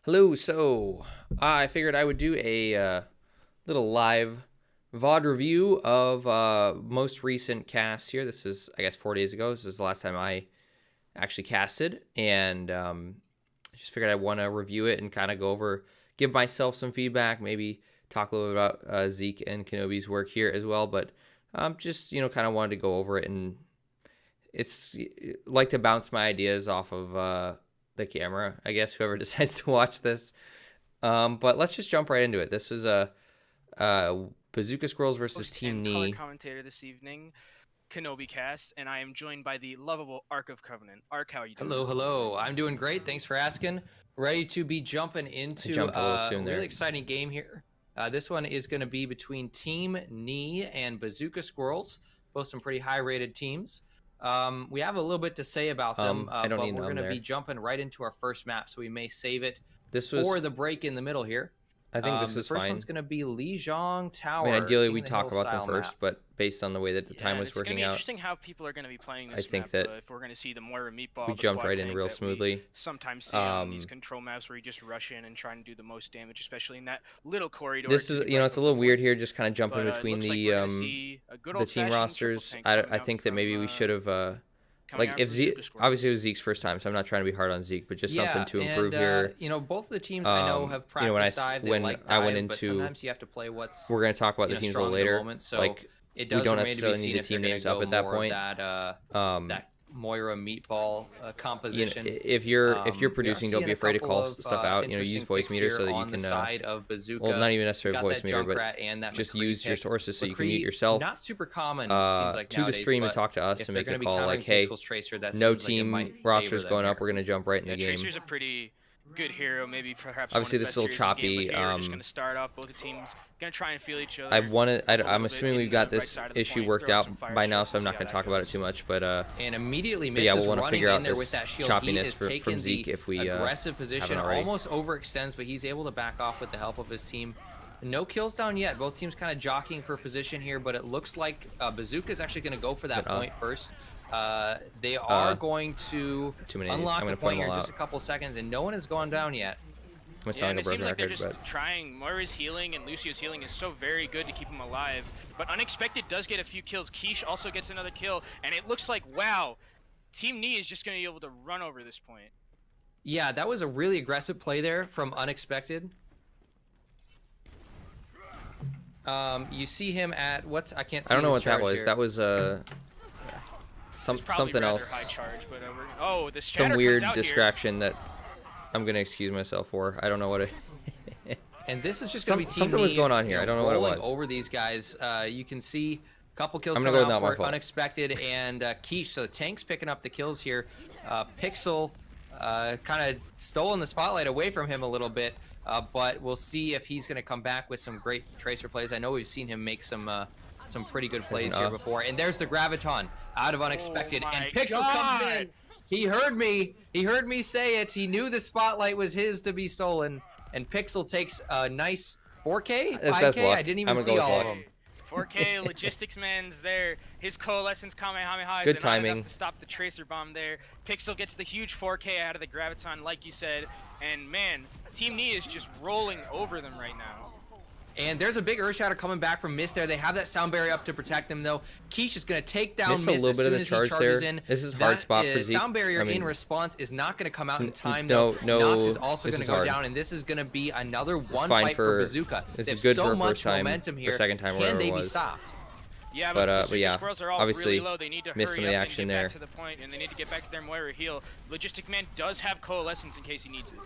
Hello, so I figured I would do a little live VOD review of most recent casts here. This is, I guess, 4 days ago. This is the last time I actually casted, and I just figured I want to review it and kind of go over, give myself some feedback, maybe talk a little bit about Zeke and Kenobi's work here as well, but just, kind of wanted to go over it, and it's like to bounce my ideas off of the camera, I guess, whoever decides to watch this. But let's just jump right into it. This is a Bazooka Squirrels versus Team Color Knee. commentator this evening, Kenobi cast, and I am joined by the lovable Arkofcovenant. Ark, how are you doing? Hello. I'm doing great. Thanks for asking. Ready to be jumping into a really exciting game here. This one is going to be between Team Knee and Bazooka Squirrels, both some pretty high-rated teams. We have a little bit to say about them, but we're going to be jumping right into our first map, so we may save it for the break in the middle here. I think this is fine. The first one's going to be Lijiang Tower. I mean, ideally we talk about them first, but based on the way that the time was working out, it's going to be interesting how people are going to be playing this I think map. that If we're going to see the Moira meatball, we jumped right in real smoothly. Sometimes see on these control maps where you just rush in and try and do the most damage, especially in that little corridor. This is, it's a little weird here, just kind of jumping between the team rosters. I think that maybe we should have. Like, if Zeke, obviously it was Zeke's first time, so I'm not trying to be hard on Zeke, but just something to improve here. Both of the teams I know have practiced dive. When I went into, sometimes you have to play what's. We're going to talk about the teams a little later. So like, we don't necessarily need the team names up at that point. That Moira meatball composition. If you're producing, don't be afraid to call stuff out. Use voice meter so that you can. Well, not even necessarily voice meter, but just use your sources so you can mute yourself. Not super common. To the stream and talk to us and make a call like, hey, no team rosters going up. We're gonna jump right in the game. Tracer's a pretty good hero, maybe perhaps. Obviously, this is a little choppy. We're just gonna start off. Both the teams gonna try and feel each other. I'm assuming we've got this issue worked out by now, so I'm not gonna talk about it too much. But and immediately yeah, we'll want to figure out this with that shield. choppiness from Zeke if we aggressive position almost overextends, but he's able to back off with the help of his team. No kills down yet. Both teams kind of jockeying for position here, but it looks like Bazooka is actually going to go for that point first. They are going to unlock the point here in just a couple seconds, and no one has gone down yet. It seems like they're just trying. Moira's healing and Lucio's healing is so very good to keep him alive. But Unexpected does get a few kills. Quiche also gets another kill, and it looks like, wow, Team Knee is just going to be able to run over this point. Yeah, that was a really aggressive play there from Unexpected. You see him at I can't see. I don't know what that was. Here. That was something else. High charge, but the some weird distraction that I'm gonna excuse myself for. I don't know what it. And this is just gonna be Team something was going on here. I don't know what it was. Over these guys, you can see a couple kills coming out for Unexpected and Quiche. So the tank's picking up the kills here. Pixel kind of stolen the spotlight away from him a little bit. But we'll see if he's going to come back with some great Tracer plays. I know we've seen him make some pretty good plays here before. And there's the Graviton out of Unexpected. And Pixel comes in. He heard me. He heard me say it. He knew the spotlight was his to be stolen. And Pixel takes a nice 4K, 5K. I didn't even see all of them. 4K logistics man's there. His coalescence Kamehameha good is timing enough to stop the Tracer bomb there. Pixel gets the huge 4K out of the Graviton, like you said. And man, Team Knee is just rolling over them right now. And there's a big Earth Shatter coming back from Mist there. They have that sound barrier up to protect them, though. Quiche is going to take down Mist a little bit of the charge there. This is hard spot for Zeke. Sound barrier in response is not going to come out in time, though. Nosk is also going to go down, and this is going to be another one fight for Bazooka. This is good for much time, momentum here. Second time, Can they be stopped? Yeah, but yeah, obviously really low. They need to missed some of the action there. To the point, and they need to get back to their Moira heal. Logistic Man does have coalescence in case he needs it.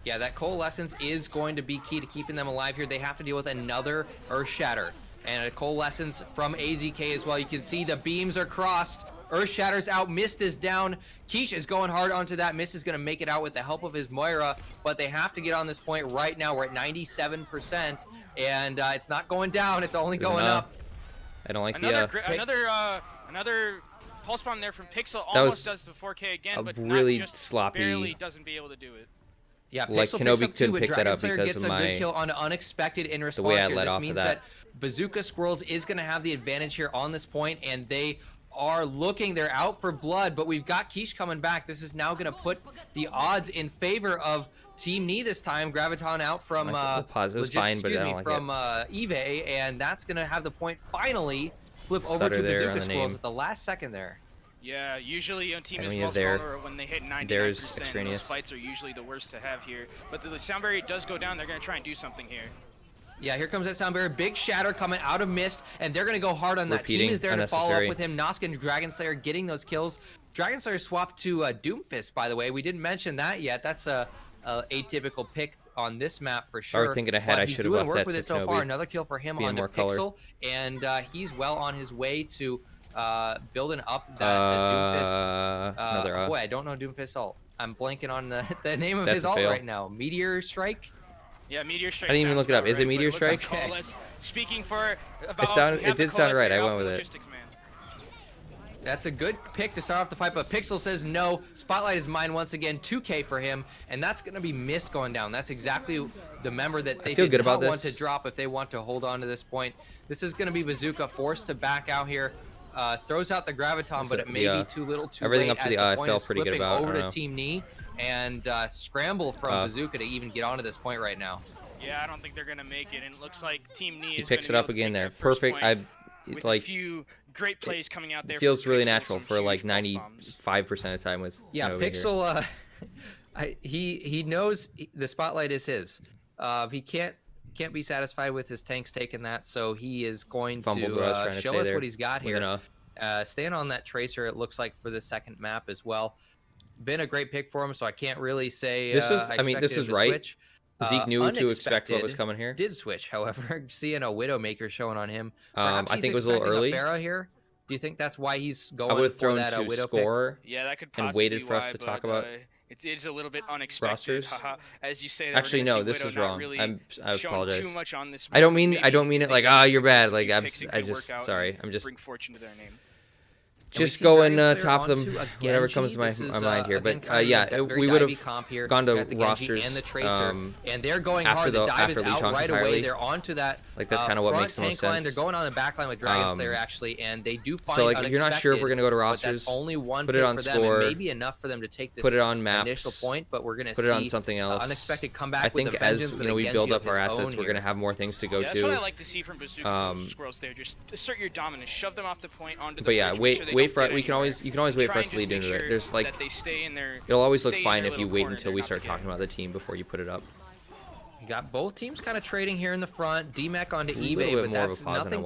Yeah, that coalescence is going to be key to keeping them alive here. They have to deal with another Earth Shatter. And a coalescence from AZK as well. You can see the beams are crossed. Earth Shatter's out. Mist is down. Quiche is going hard onto that. Mist is going to make it out with the help of his Moira. But they have to get on this point right now. We're at 97%. And it's not going down. It's only going up. I don't like another pulse bomb there from Pixel. Almost does the 4K again, but really not just sloppy. Barely doesn't be able to do it. Yeah, like Kenobi couldn't pick that up because gets of a good kill on Unexpected in response the way I here. let This off means of that. Bazooka Squirrels is going to have the advantage here on this point, and they are looking. They're out for blood, but we've got Quiche coming back. This is now going to put the odds in favor of Team Knee this time. Graviton out from pause. It was fine, but I don't like from Eve, and that's going to have the point finally flip over to Bazooka Squirrels at the last second there. Yeah, usually on Team is most vulnerable when they hit 99%. Those fights are usually the worst to have here. But the sound barrier does go down. They're going to try and do something here. Yeah, here comes that sound barrier. Big shatter coming out of Mist, and they're going to go hard on that. Team is there to follow up with him. Nosk and Dragonslayer getting those kills. Dragonslayer swapped to Doomfist, by the way. We didn't mention that yet. That's a atypical pick on this map for sure. I was thinking ahead. I should have left that with it so far. Another kill for him on the Pixel, and he's well on his way to building up that Doomfist. Boy, I don't know Doomfist ult. I'm blanking on the name of his ult right now. Meteor Strike. Yeah, Meteor Strike. I didn't even look it up. Is it Meteor Strike? Speaking for about it did sound right. I went with it. That's a good pick to start off the fight, but Pixel says no. Spotlight is mine once again. 2K for him, and that's going to be Mist going down. That's exactly the member that they did not want to drop if they want to hold on to this point. This is going to be Bazooka forced to back out here. Throws out the Graviton, but it may be too little too everything late. Up to the eye felt pretty good about. Over to Team Knee and scramble from Bazooka to even get onto this point right now. Yeah, I don't think they're going to make it, and it looks like Team Knee is picks it up again there. Perfect. With like a few great plays coming out there. It feels really natural for like 95% of the time with Pixel. He knows the spotlight is his. He can't be satisfied with his tanks taking that, so he is going to show us what he's got here. Staying on that Tracer, it looks like, for the second map as well. Been a great pick for him, so I can't really say this is. I mean, this is right. Switch. Zeke knew to expect what was coming here. Did switch, however, seeing a Widowmaker showing on him. I think it was a little early. Here. Do you think that's why he's going? I would have thrown that, to score. Yeah, that could and waited for us to talk about. It's a little bit unexpected. As you say. Actually, no, this is wrong. Really I apologize. Too much on this I don't mean it like you're bad. Like I'm just sorry. I'm just bring fortune to their name. Just go and top them, whatever comes to my mind here. But yeah, we would have gone to rosters and the Tracer, and they're going hard. The dive is out right away. They're onto that. Like that's kind of what makes the most sense. They're going on the back line with Dragonslayer actually, and they do find so like if you're not sure if we're gonna go to rosters, only one put it on score. Maybe enough for them to take this. Put it on maps. Initial point, but we're gonna put it on something else. Unexpected comeback. I think as we build up our assets, we're gonna have more things to go to. That's what I like to see from Bazooka Squirrels. There, just assert your dominance, shove them off the point onto the. But yeah, wait for it. You can always wait for us to lead into it. There's like it'll always look fine if you wait until we start talking about the team before you put it up. You got both teams kind of trading here in the front. DMEC onto eBay, but that's nothing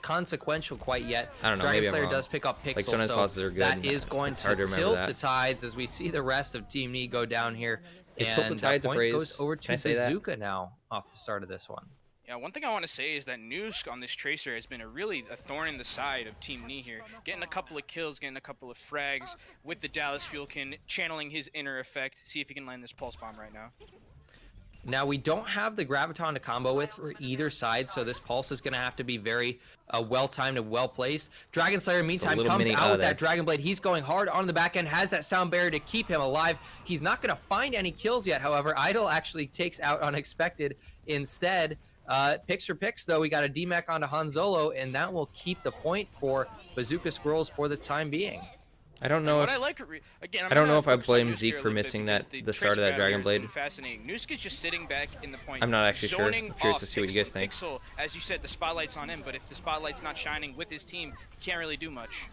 consequential quite yet. I don't know. Maybe I'm wrong. Does pick up Pixel, like sometimes pauses are good. That is going to tilt the tides as we see the rest of Team Knee go down here. Is tilt the tides a phrase? Goes over to Bazooka now off the start of this one. Yeah, one thing I want to say is that Noosk on this Tracer has been a thorn in the side of Team Knee here. Getting a couple of kills, getting a couple of frags with the Dallas Fuelkin, channeling his inner effect. See if he can land this pulse bomb right now. Now, we don't have the Graviton to combo with for either side, so this pulse is going to have to be very well-timed and well-placed. Dragonslayer, meantime, comes out with that Dragon Blade. He's going hard on the back end, has that sound barrier to keep him alive. He's not going to find any kills yet, however. Idol actually takes out Unexpected instead. Picks for picks, though. We got a DMAC onto Hanzolo, and that will keep the point for Bazooka Squirrels for the time being. I don't know. I don't know if I blame Zeke for missing the start of that Dragon Blade. Fascinating. Noosk is just sitting back in the point. I'm not actually sure. I'm curious to see what you guys think. Pixel, as you said, the spotlight's on him, but if the spotlight's not shining with his team, he can't really do much.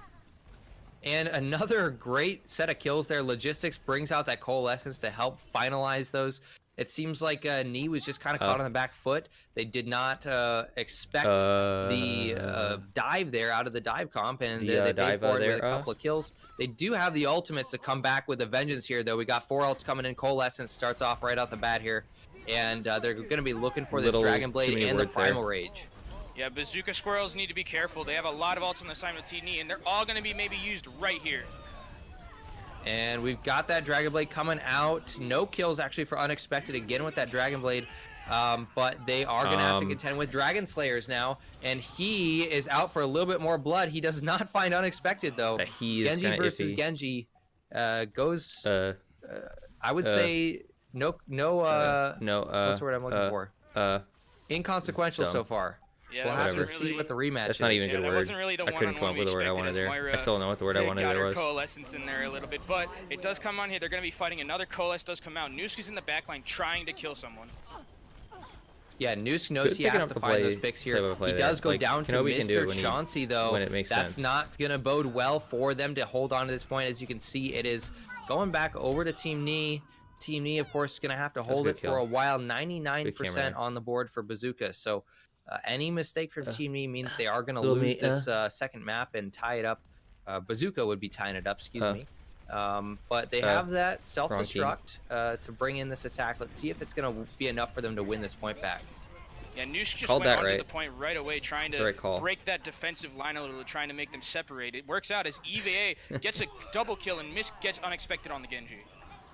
And another great set of kills there. Logistics brings out that Coalescence to help finalize those. It seems like Knee was just kind of caught on the back foot. They did not expect the dive there out of the dive comp, and they paid for it with a couple of kills. They do have the ultimates to come back with a vengeance here, though. We got 4 ults coming in. Coalescence starts off right out the bat here, and they're going to be looking for this Dragon Blade and the Primal Rage. Yeah, Bazooka Squirrels need to be careful. They have a lot of ults on the side of Team Knee, and they're all going to be maybe used right here. And we've got that Dragon Blade coming out. No kills actually for Unexpected again with that Dragon Blade. But they are going to have to contend with Dragon Slayers now. And he is out for a little bit more blood. He does not find Unexpected, though. Genji versus Genji goes, I would say, what's the word I'm looking for? Inconsequential so far. Yeah, we'll have to really, see what the rematch That's not even a yeah, good that word. wasn't really the I couldn't come up with the word I wanted there. I still don't know what the word I wanted there was. Coalescence in there a little bit, but it does come on here. They're going to be fighting. Another Coalesce does come out. Nuski's in the backline trying to kill someone. Yeah, Nusk knows he has to find those picks here. He does go down to Mr. Chauncey, though. When it makes That's sense. not going to bode well for them to hold on to this point. As you can see, it is going back over to Team Knee. Team Knee, of course, is going to have to hold it for a while. 99% on the board for Bazooka. So any mistake from Team Knee means they are going to lose this second map and tie it up. Bazooka would be tying it up, excuse me. But they have that self-destruct to bring in this attack. Let's see if it's going to be enough for them to win this point back. Yeah, Noosh just went onto the point right away, trying to break that defensive line a little, trying to make them separate. It works out as EVA gets a double kill and Miss gets unexpected on the Genji.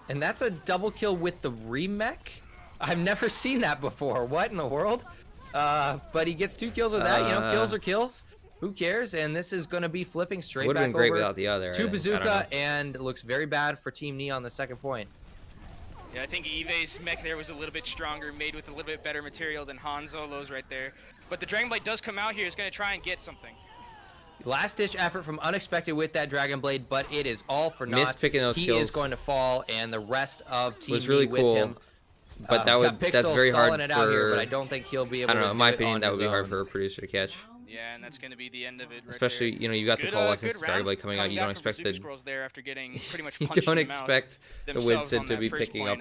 And that's a double kill with the remech? I've never seen that before. What in the world? But he gets 2 kills with that. You know, kills are kills. Who cares? And this is going to be flipping straight back over without the other, to Bazooka, and it looks very bad for Team Knee on the second point. Yeah, I think Eve's mech there was a little bit stronger, made with a little bit better material than Han Solo's right there. But the Dragon Blade does come out here. He's going to try and get something. Last-ditch effort from Unexpected with that Dragon Blade, but it is all for naught. Missed picking those kills. He is going to fall, and the rest of Team was really Knee cool. with him. But that's very hard for. Here, but I don't think he'll be able. I don't know. In my opinion, that would be hard for a producer to catch. Yeah, and that's going to be the end of it. Right Especially, there. You know, you got the call since Dragon Blade coming out. You don't expect the. There after getting pretty much you don't expect the Winston to be picking up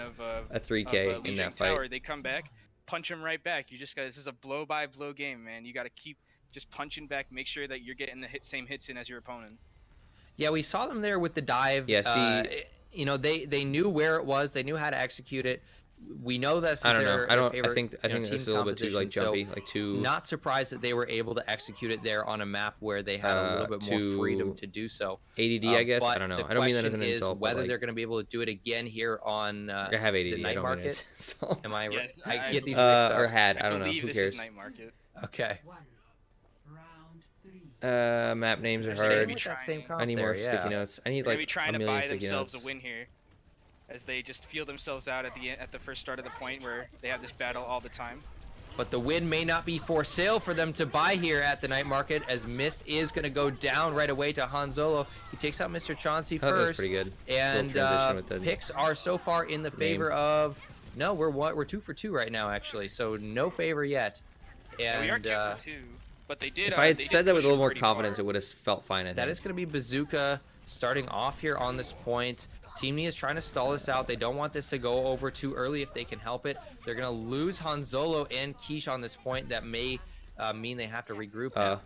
a 3K in that fight. They come back, punch him right back. You just got this is a blow-by-blow game, man. You got to keep just punching back. Make sure that you're getting the same hits in as your opponent. Yeah, we saw them there with the dive. Yeah, see, you know, they knew where it was. They knew how to execute it. We know that's I think this is a little bit too jumpy, too. Not surprised that they were able to execute it there on a map where they had a little bit more freedom to do so. ADD, I guess. I don't know. I don't mean that as an insult. Whether they're going to be able to do it again here on I have ADD. Night Market. Am I right? Yes, I get these or had. I don't know. Who cares? Night Market. Okay. Map names are hard. I need more sticky notes. I need like trying a to million buy sticky themselves notes. a win here, as they just feel themselves out at the first start of the point where they have this battle all the time. But the win may not be for sale for them to buy here at the Night Market, as Mist is going to go down right away to Han Solo. He takes out Mr. Chauncey first. That was pretty good. And picks are so far in the favor of. No, we're 2 for 2 right now, actually. So no favor yet. And we are 2 for 2. But they did. If I had said that with a little more confidence, it would have felt fine. I think. That is going to be Bazooka starting off here on this point. Team Knee is trying to stall this out. They don't want this to go over too early if they can help it. They're going to lose Han Solo and Quiche on this point. That may mean they have to regroup now.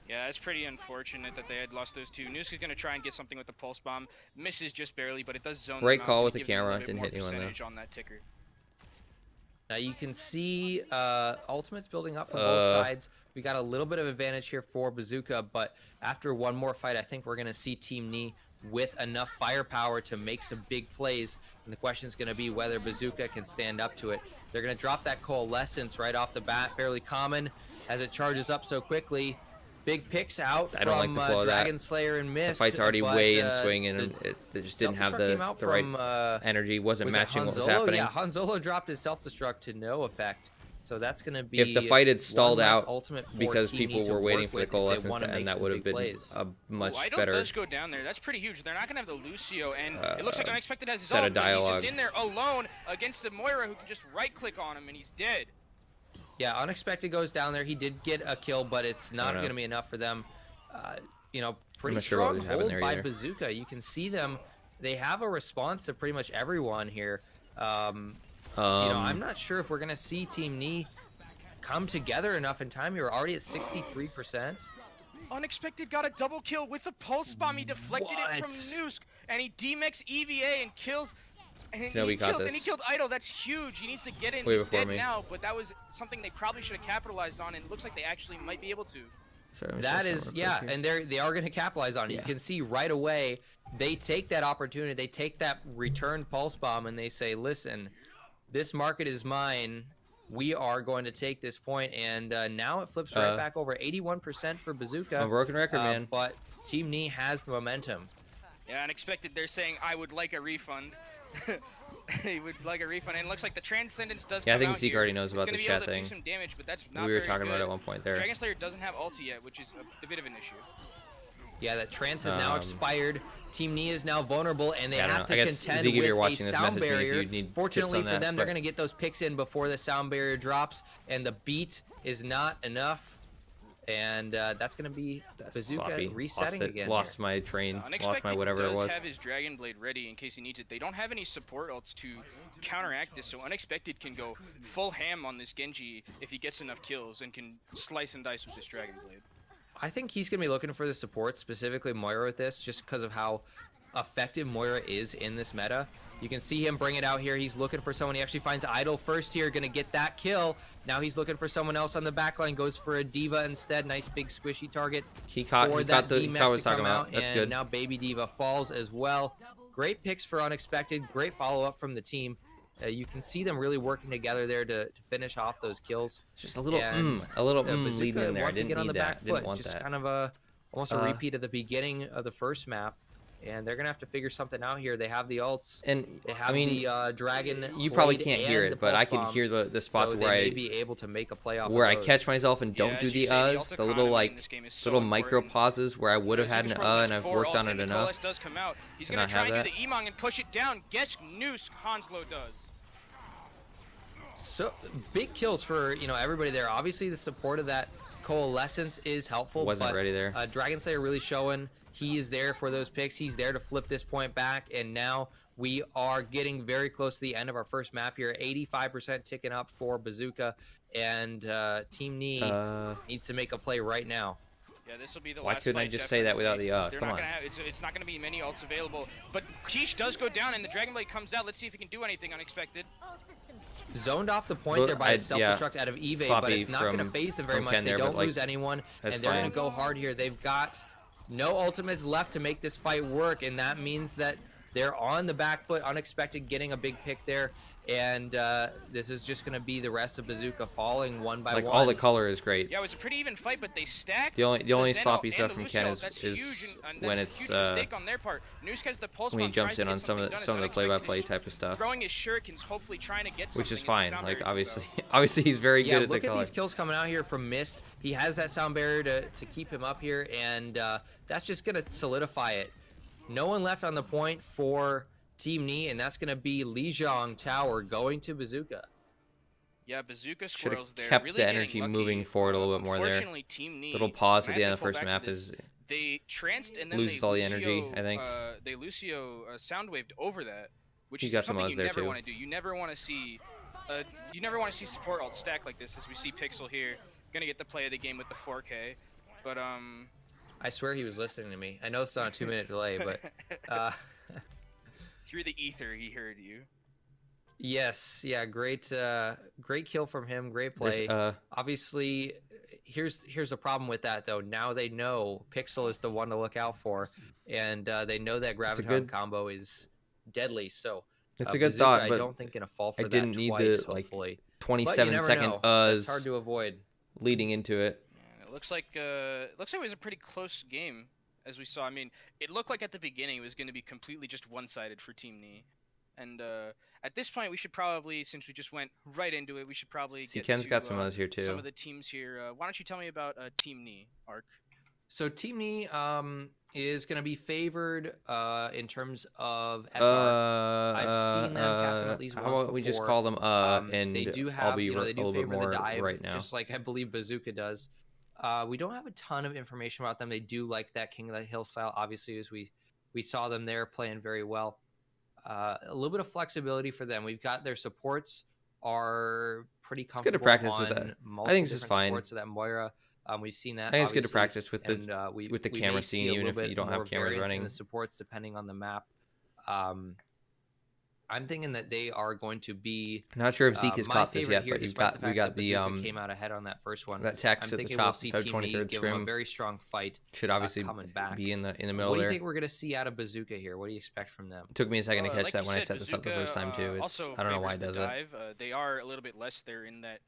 Yeah, it's pretty unfortunate that they had lost those 2. Nusk is going to try and get something with the Pulse Bomb. Misses just barely, but it does zone them out. Great call with the camera. Didn't hit anyone though. On that ticker. Now you can see ultimates building up from both sides. We got a little bit of advantage here for Bazooka, but after one more fight, I think we're going to see Team Knee with enough firepower to make some big plays. And the question is going to be whether Bazooka can stand up to it. They're going to drop that Coalescence right off the bat, fairly common as it charges up so quickly. Big picks out from Dragon Slayer and Mist. The fight's already way in swing, and it just didn't have the right energy. Wasn't matching what was happening. Yeah, Han Solo dropped his self-destruct to no effect. So that's going to be. If the fight had stalled out because people were waiting for the Coalescence, and that would have been a much better. Idol does go down there. That's pretty huge. They're not going to have the Lucio, and it looks like Unexpected has his set own. of dialogue. He's just in there alone against the Moira, who can just right-click on him, and he's dead. Yeah, Unexpected goes down there. He did get a kill, but it's not going to be enough for them. You know, pretty strong hold by Bazooka. You can see them. They have a response to pretty much everyone here. You know, I'm not sure if we're going to see Team Knee come together enough in time. You're already at 63%. Unexpected got a double kill with the Pulse Bomb. He deflected it from Nusk, and he demechs EVA and kills. And he killed Idol. That's huge. He needs to get in. He's dead now, but that was something they probably should have capitalized on, and it looks like they actually might be able to. That is, yeah, and they are going to capitalize on it. You can see right away they take that opportunity, they take that return Pulse Bomb, and they say, listen, this market is mine. We are going to take this point, and now it flips right back over 81% for Bazooka. A broken record, man. But Team Knee has the momentum. Yeah, Unexpected, they're saying, I would like a refund. He would like a refund, and it looks like the Transcendence does. Yeah, I come think out Zeke here. already knows It's about the gonna be chat able to thing. do some damage, but that's not We were very talking about good. it at one point there. Dragon Slayer doesn't have ulti yet, which is a bit of an issue. Yeah, that trance is now expired. Team Nia is now vulnerable, and they have to I guess, contend Zeke, if with you're a watching this, sound message me if barrier. you need Fortunately tips for on them, that, they're but- going to get those picks in before the sound barrier drops, and the beat is not enough. And that's going to be Bazooka sloppy. resetting again. Lost my train. Lost my Unexpected whatever it does was. have his Dragon Blade ready in case he needs it. They don't have any support ults to counteract this, so Unexpected can go full ham on this Genji if he gets enough kills and can slice and dice with this Dragon Blade. I think he's going to be looking for the support, specifically Moira with this, just because of how effective Moira is in this meta. You can see him bring it out here. He's looking for someone. He actually finds Idol first here, going to get that kill. Now he's looking for someone else on the backline, goes for a Diva instead. Nice big squishy target. He caught what I was talking about. That's good. Now Baby Diva falls as well. Great picks for Unexpected. Great follow-up from the team. You can see them really working together there to finish off those kills. Just a little Bazooka leading in there. I wants to didn't get on need the that. back Didn't foot. want Just that. kind of almost a repeat of the beginning of the first map. And they're gonna have to figure something out here. They have the ults, And they have I mean, the Dragon. you probably Blade can't and hear the it, but I Pulse can Bomb, hear the spots so where they I may be able to make a play off where of I those. catch myself and don't Yeah, do as the you say, the the little ulti like in this game is so little micro important. pauses where I would have had an and I've worked on it enough. Nicolas does come out. He's Can gonna I try have and do that? the Emong and push it down. Guess Noose Hanslow does. So big kills for everybody there. Obviously, the support of that coalescence is helpful. Wasn't but, ready there. Dragon Slayer really showing he is there for those picks. He's there to flip this point back, and now we are getting very close to the end of our first map here. 85% ticking up for Bazooka, and Team Knee needs to make a play right now. Yeah, this will be the Why last couldn't I fight, just say that without the They're come not on. gonna have, it's not gonna be many ults available. But Quiche does go down, and the Dragon Blade comes out. Let's see if he can do anything unexpected. Zoned off the point there by a self-destruct out of Eve, but it's not going to phase them very much. They don't lose anyone, and they're going to go hard here. They've got no ultimates left to make this fight work, and that means that they're on the back foot. Unexpected getting a big pick there, and this is just going to be the rest of Bazooka falling one by one. All the color is great. Yeah, it was a pretty even fight, but they stacked. The only Zeno sloppy and stuff the from Lucio. Ken That's is huge, and when that's it's a huge mistake on their part. Noose has the pulse when he bomb, jumps tries in to on get some something of done, the as play-by-play Unexpected type of stuff, throwing his shurikens, hopefully trying to get something. which is fine. Sound Like barrier obviously he's very good at the look at color. these kills coming out here from Mist. He has that sound barrier to keep him up here, and that's just going to solidify it. No one left on the point for Team Knee, and that's going to be Lijiang Tower going to Bazooka. Yeah, Bazooka Should have Squirrels there. kept really the energy getting moving lucky. forward a little bit more there. Unfortunately, Team Knee, Little pause at the as end they of the pull first back to map this, is they tranced and then loses they all the energy, I think. They Lucio sound waved over that, which He's is got some something Oz you there, never too. want to do. You never want to see support alt stack like this, as we see Pixel here gonna get the play of the game with the 4K. But I swear he was listening to me. I know it's on a 2-minute delay, but through the ether he heard you. yes, yeah, great kill from him, great play. Obviously, here's a problem with that though. Now they know Pixel is the one to look out for, and they know that Graviton combo is deadly. So it's a good Bazooka, thought, but I don't think gonna fall for I didn't that need twice, the like hopefully. 27-second It's hard to avoid. leading into it. It looks like it was a pretty close game, as we saw. I mean, it looked like at the beginning it was going to be completely just one-sided for Team Knee, and at this point we should probably, since we just went right into it, we should probably get Ken's to got some others here too. some of the teams here. Why don't you tell me about Team Knee, Ark? So Team Knee is going to be favored in terms of SR. I've seen them cast them at least once how about we just before. call them And they do have, I'll be they do a little bit favor more the dive, right now. just like I believe Bazooka does. We don't have a ton of information about them. They do like that King of the Hill style, obviously, as we saw them there playing very well. A little bit of flexibility for them. We've got their supports are pretty comfortable. It's good to practice with on that. multiple I think this is different fine. supports of that Moira. We've seen that. I think it's good to obviously, practice with the and, with the we camera may scene, see a even little if you bit don't have more cameras variance in running. the supports depending on the map. I'm thinking that they are going to be. Not sure if Zeke has my caught this favorite yet, here, but despite we got that the Bazooka came out ahead on that first one. that text I'm at the thinking top, we'll see Feb Team Knee 23rd give them a scrim very strong fight. should obviously coming back. be in the middle What do you there. think we're gonna see out of Bazooka here? What do you expect from them? It took me a second to catch Like that you when I said, set this up the Bazooka, first time too. It's also I don't know why it favors does the it. dive. They are a little bit less. They're in that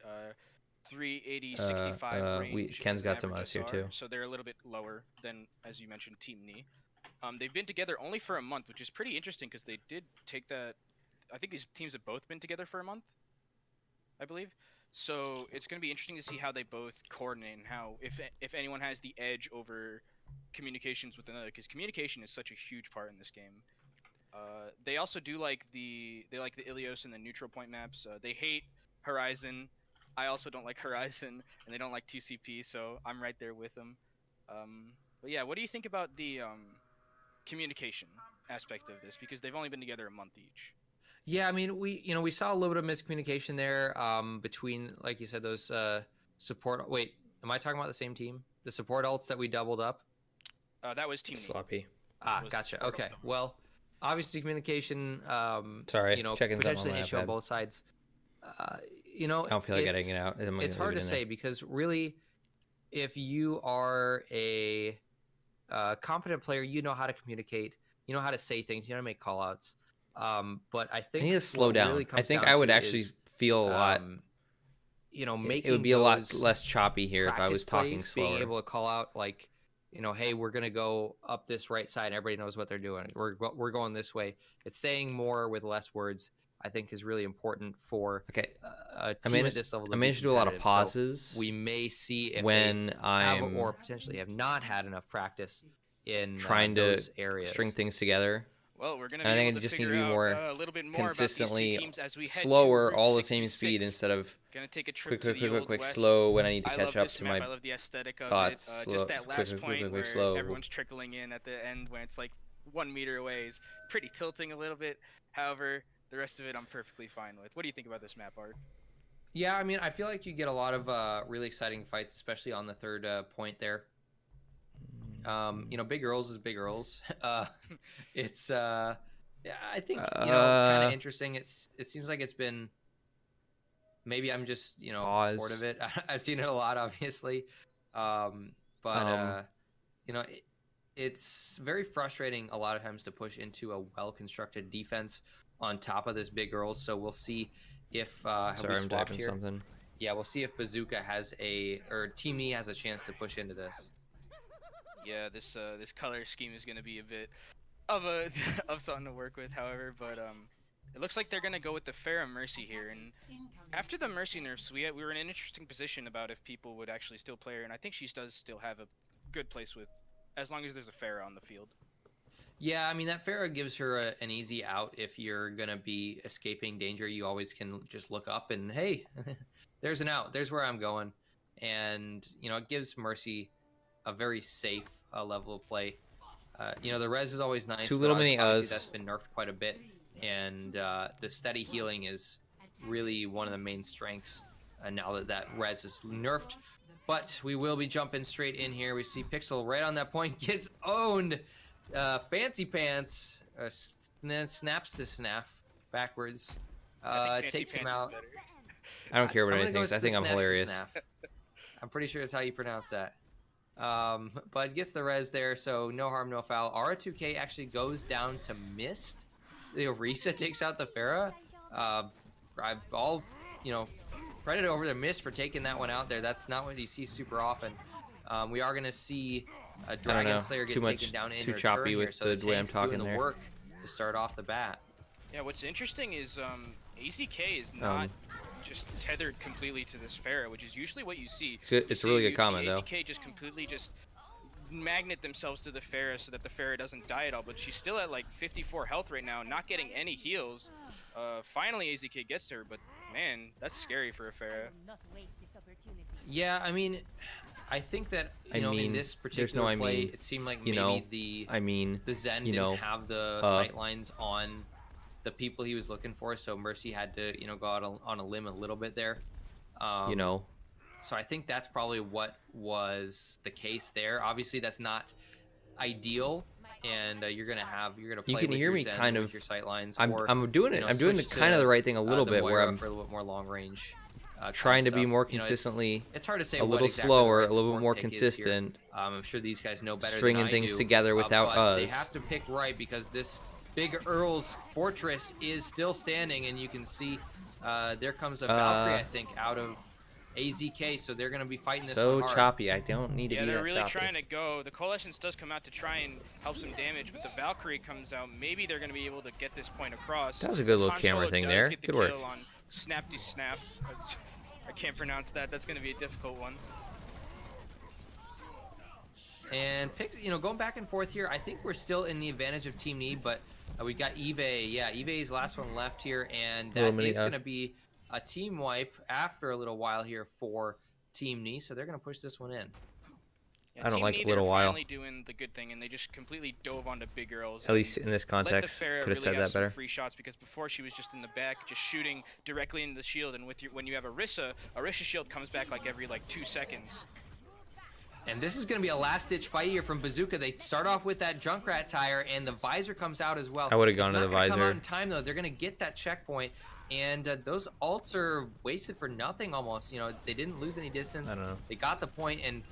380-65 range. Ken's got as some average us here SR, too. So they're a little bit lower than, as you mentioned, Team Knee. They've been together only for a month, which is pretty interesting because they did take that I think these teams have both been together for a month, I believe. So it's going to be interesting to see how they both coordinate and how, if anyone has the edge over communications with another, because communication is such a huge part in this game. They also do like the Ilios and the neutral point maps. They hate Horizon. I also don't like Horizon, and they don't like 2CP, so I'm right there with them. But yeah, what do you think about the communication aspect of this? Because they've only been together a month each. Yeah, I mean, we saw a little bit of miscommunication there between, like you said, those support. Wait, am I talking about the same team? The support ults that we doubled up? That was Team Sloppy. Gotcha. Okay, well, obviously communication. Sorry, potentially an issue on both sides. I don't feel like getting it out. It's hard to say because really, if you are a competent player, you know how to communicate, you know how to say things, you know how to make callouts. But I think I need to slow down. Really I think I would actually feel a lot. Making it would be a lot less choppy here if I was talking slower. Being able to call out like, hey, we're gonna go up this right side. And everybody knows what they're doing. We're going this way. It's saying more with less words. I think is really important for a team at this level. I managed to do a lot of pauses. So we may see if when I'm or potentially have not had enough practice in trying to areas. String things together. Well, we're gonna. And I think it just need to be more a little bit more consistently slower, all the same speed instead of gonna take a trip quick, slow when I need to catch up to my I love the aesthetic of thoughts. It. Just that last point where everyone's trickling in at the end when it's like 1 meter away is pretty tilting a little bit. However, the rest of it I'm perfectly fine with. What do you think about this map, Ark? Yeah, I mean, I feel like you get a lot of really exciting fights, especially on the third point there. Big Earls is Big Earls. It's I think kind of interesting. It seems like it's been. Maybe I'm just bored of it. I've seen it a lot, obviously, it's very frustrating a lot of times to push into a well-constructed defense on top of this Big Earls. So we'll see if sorry, I'm typing something. Yeah, we'll see if Bazooka Team E has a chance to push into this. Yeah, this color scheme is gonna be a bit of something to work with. However, but it looks like they're gonna go with the Pharah Mercy here. And after the Mercy nerfs, we were in an interesting position about if people would actually still play her, and I think she does still have a good place with, as long as there's a Pharah on the field. Yeah, I mean, that Pharah gives her an easy out. If you're going to be escaping danger, you always can just look up and, hey, there's an out. There's where I'm going. And, it gives Mercy a very safe level of play. The res is always nice. Too little many us. That's been nerfed quite a bit. And the steady healing is really one of the main strengths now that res is nerfed. But we will be jumping straight in here. We see Pixel right on that point. Gets owned. Fancy Pants snaps to snaff backwards. Takes him out. I don't care what anything thinks. I think I'm hilarious. I'm pretty sure that's how you pronounce that. But gets the res there, so no harm, no foul. Ara2K actually goes down to Mist. The Orisa takes out the Pharah. Credit over to Mist for taking that one out there. That's not what you see super often. We are going to see a Dragon Slayer get taken down in too return choppy here, with so the way I'm talking there. Work to start off the bat. Yeah, what's interesting is AZK is not just tethered completely to this Pharah, which is usually what you see. It's a really good comment, though. AZK just completely magnet themselves to the Pharah so that the Pharah doesn't die at all, but she's still at like 54 health right now, not getting any heals. Finally AZK gets to her, but man, that's scary for a Pharah. Yeah, I mean, I think that in this particular play, it seemed like maybe the Zen didn't have the sight lines on the people he was looking for, so Mercy had to go out on a limb a little bit there. So I think that's probably what was the case there. Obviously, that's not ideal, and you're gonna play. You can hear me Zen kind of. Your sight lines. I'm doing it. I'm doing kind of the right thing a little bit, where I'm for a little bit more long range. Trying to be more consistently, it's hard to say a little slower, a little bit more consistent. I'm sure these guys know better. Stringing things together without us. They have to pick right because this Big Earl's fortress is still standing, and you can see there comes a Valkyrie, I think, out of AZK, so they're going to be fighting this So one hard. choppy. I don't need to be that choppy. Yeah, they're really trying to go. The Coalescence does come out to try and help some damage, but the Valkyrie comes out. Maybe they're going to be able to get this point across. That was a good little Han camera Solo thing does there. Get the Good work. kill on Snapty Snap. I can't pronounce that. That's going to be a difficult one. And going back and forth here, I think we're still in the advantage of Team Need, but we got Eve. Yeah, Eve's last one left here, and that is going to be a team wipe after a little while here for Team Knee, so they're going to push this one in. Yeah, I don't Team like Knee, a little they're while. finally doing the good thing, and they just completely dove onto Big Girls. At least in this context, could have said that better. Free shots, because before she was just in the back, just shooting directly into the shield, and when you have Orisa shield comes back like every 2 seconds. And this is going to be a last-ditch fight here from Bazooka. They start off with that Junkrat tire, and the visor comes out as well. I would have gone to the visor. Come out in time though. They're going to get that checkpoint, and those ults are wasted for nothing almost. They didn't lose any distance. I don't know. They got the point, and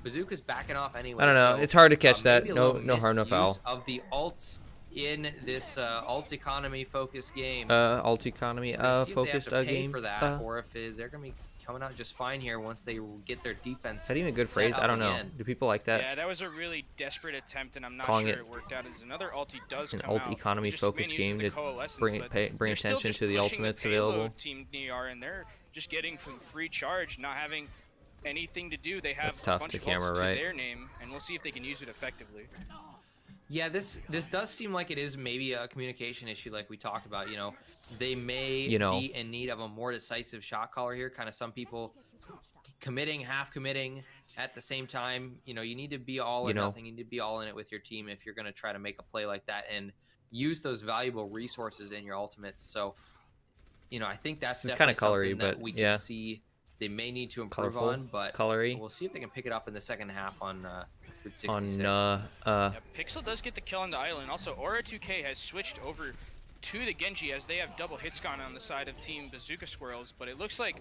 Bazooka's backing off anyway. I don't know. So, it's hard to catch that. No harm, no foul. Of the ults in this alt economy focused game. Alt economy focused game. For that, or if they're going to be coming out just fine here once they get their defense. Is that even a good phrase? I don't know. Do people like that? Yeah, that was a really desperate attempt, and I'm not sure it worked out. As another ulti does come out. An alt economy focused game to bring attention to the ultimates available. Team NR, and they're just getting from free charge, not having anything to do. They have a bunch to of camera, ults right? to their name, and we'll see if they can use it effectively. Yeah, this does seem like it is maybe a communication issue, like we talked about. They may be in need of a more decisive shot caller here. Kind of some people committing, half committing at the same time. You need to be all or nothing. You need to be all in it with your team if you're going to try to make a play like that and use those valuable resources in your ultimates. So, I think that's kind of colory, that but we can see they may need to improve on. But colory. We'll see if they can pick it up in the second half on. Pixel does get the kill on the island. Also, Aura 2K has switched over to the Genji as they have double hits gone on the side of Team Bazooka Squirrels, but it looks like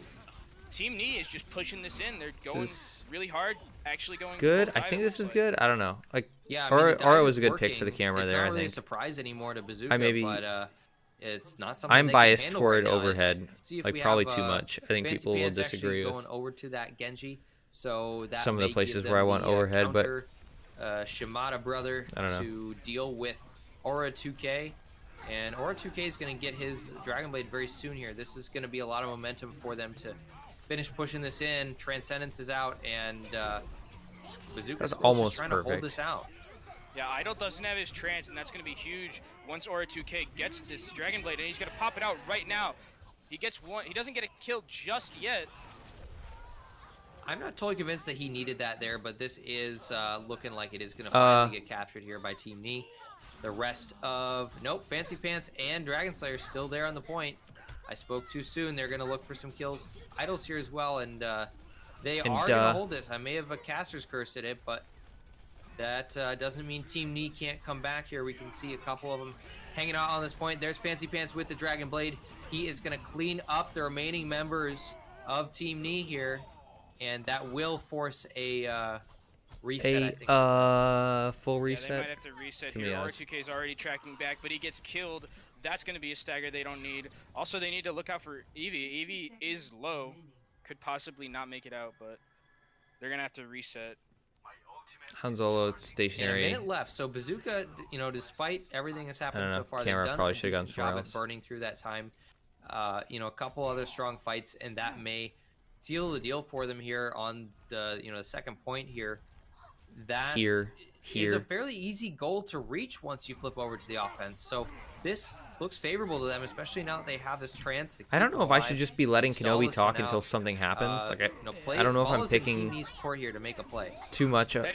Team Knee is just pushing this in. They're going really hard, actually going good. I think this is good. I don't know. Yeah, Aura was a good pick for the camera there. It's not I really think. a surprise anymore to Bazooka, but it's not something. I'm biased toward right overhead, probably too much. I think people will disagree with going over to that Genji. So that some of the places where I want overhead, but Shimada brother to deal with Aura 2K, and Aura 2K is going to get his Dragon Blade very soon here. This is going to be a lot of momentum for them to finish pushing this in. Transcendence is out, and Bazooka's almost trying perfect. to hold this out. Yeah, Idol doesn't have his trance, and that's going to be huge once Aura 2K gets this Dragon Blade, and he's going to pop it out right now. He gets one. He doesn't get a kill just yet. I'm not totally convinced that he needed that there, but this is looking like it is going to finally get captured here by Team Knee. The rest of Fancy Pants and Dragon Slayer still there on the point. I spoke too soon. They're going to look for some kills. Idol's here as well, and they are going to hold this. I may have a caster's curse at it, but that doesn't mean Team Knee can't come back here. We can see a couple of them hanging out on this point. There's Fancy Pants with the Dragon Blade. He is going to clean up the remaining members of Team Knee here, and that will force a reset, I think. Full reset? Yeah, they might have to reset here. R2K is already tracking back, but he gets killed. That's going to be a stagger they don't need. Also, they need to look out for Eevee. Eevee is low. Could possibly not make it out, but they're going to have to reset. Han Solo stationary. And a minute left. So Bazooka, despite everything that's happened so far, camera they've done probably a should have gone decent somewhere job else. at burning through that time. A couple other strong fights, and that may seal the deal for them here on the the second point here. That is a fairly easy goal to reach once you flip over to the offense. So this looks favorable to them, especially now that they have this trance. I don't know if I should just be letting Kenobi talk until something happens. I don't know if I'm picking court here to make a play. too much up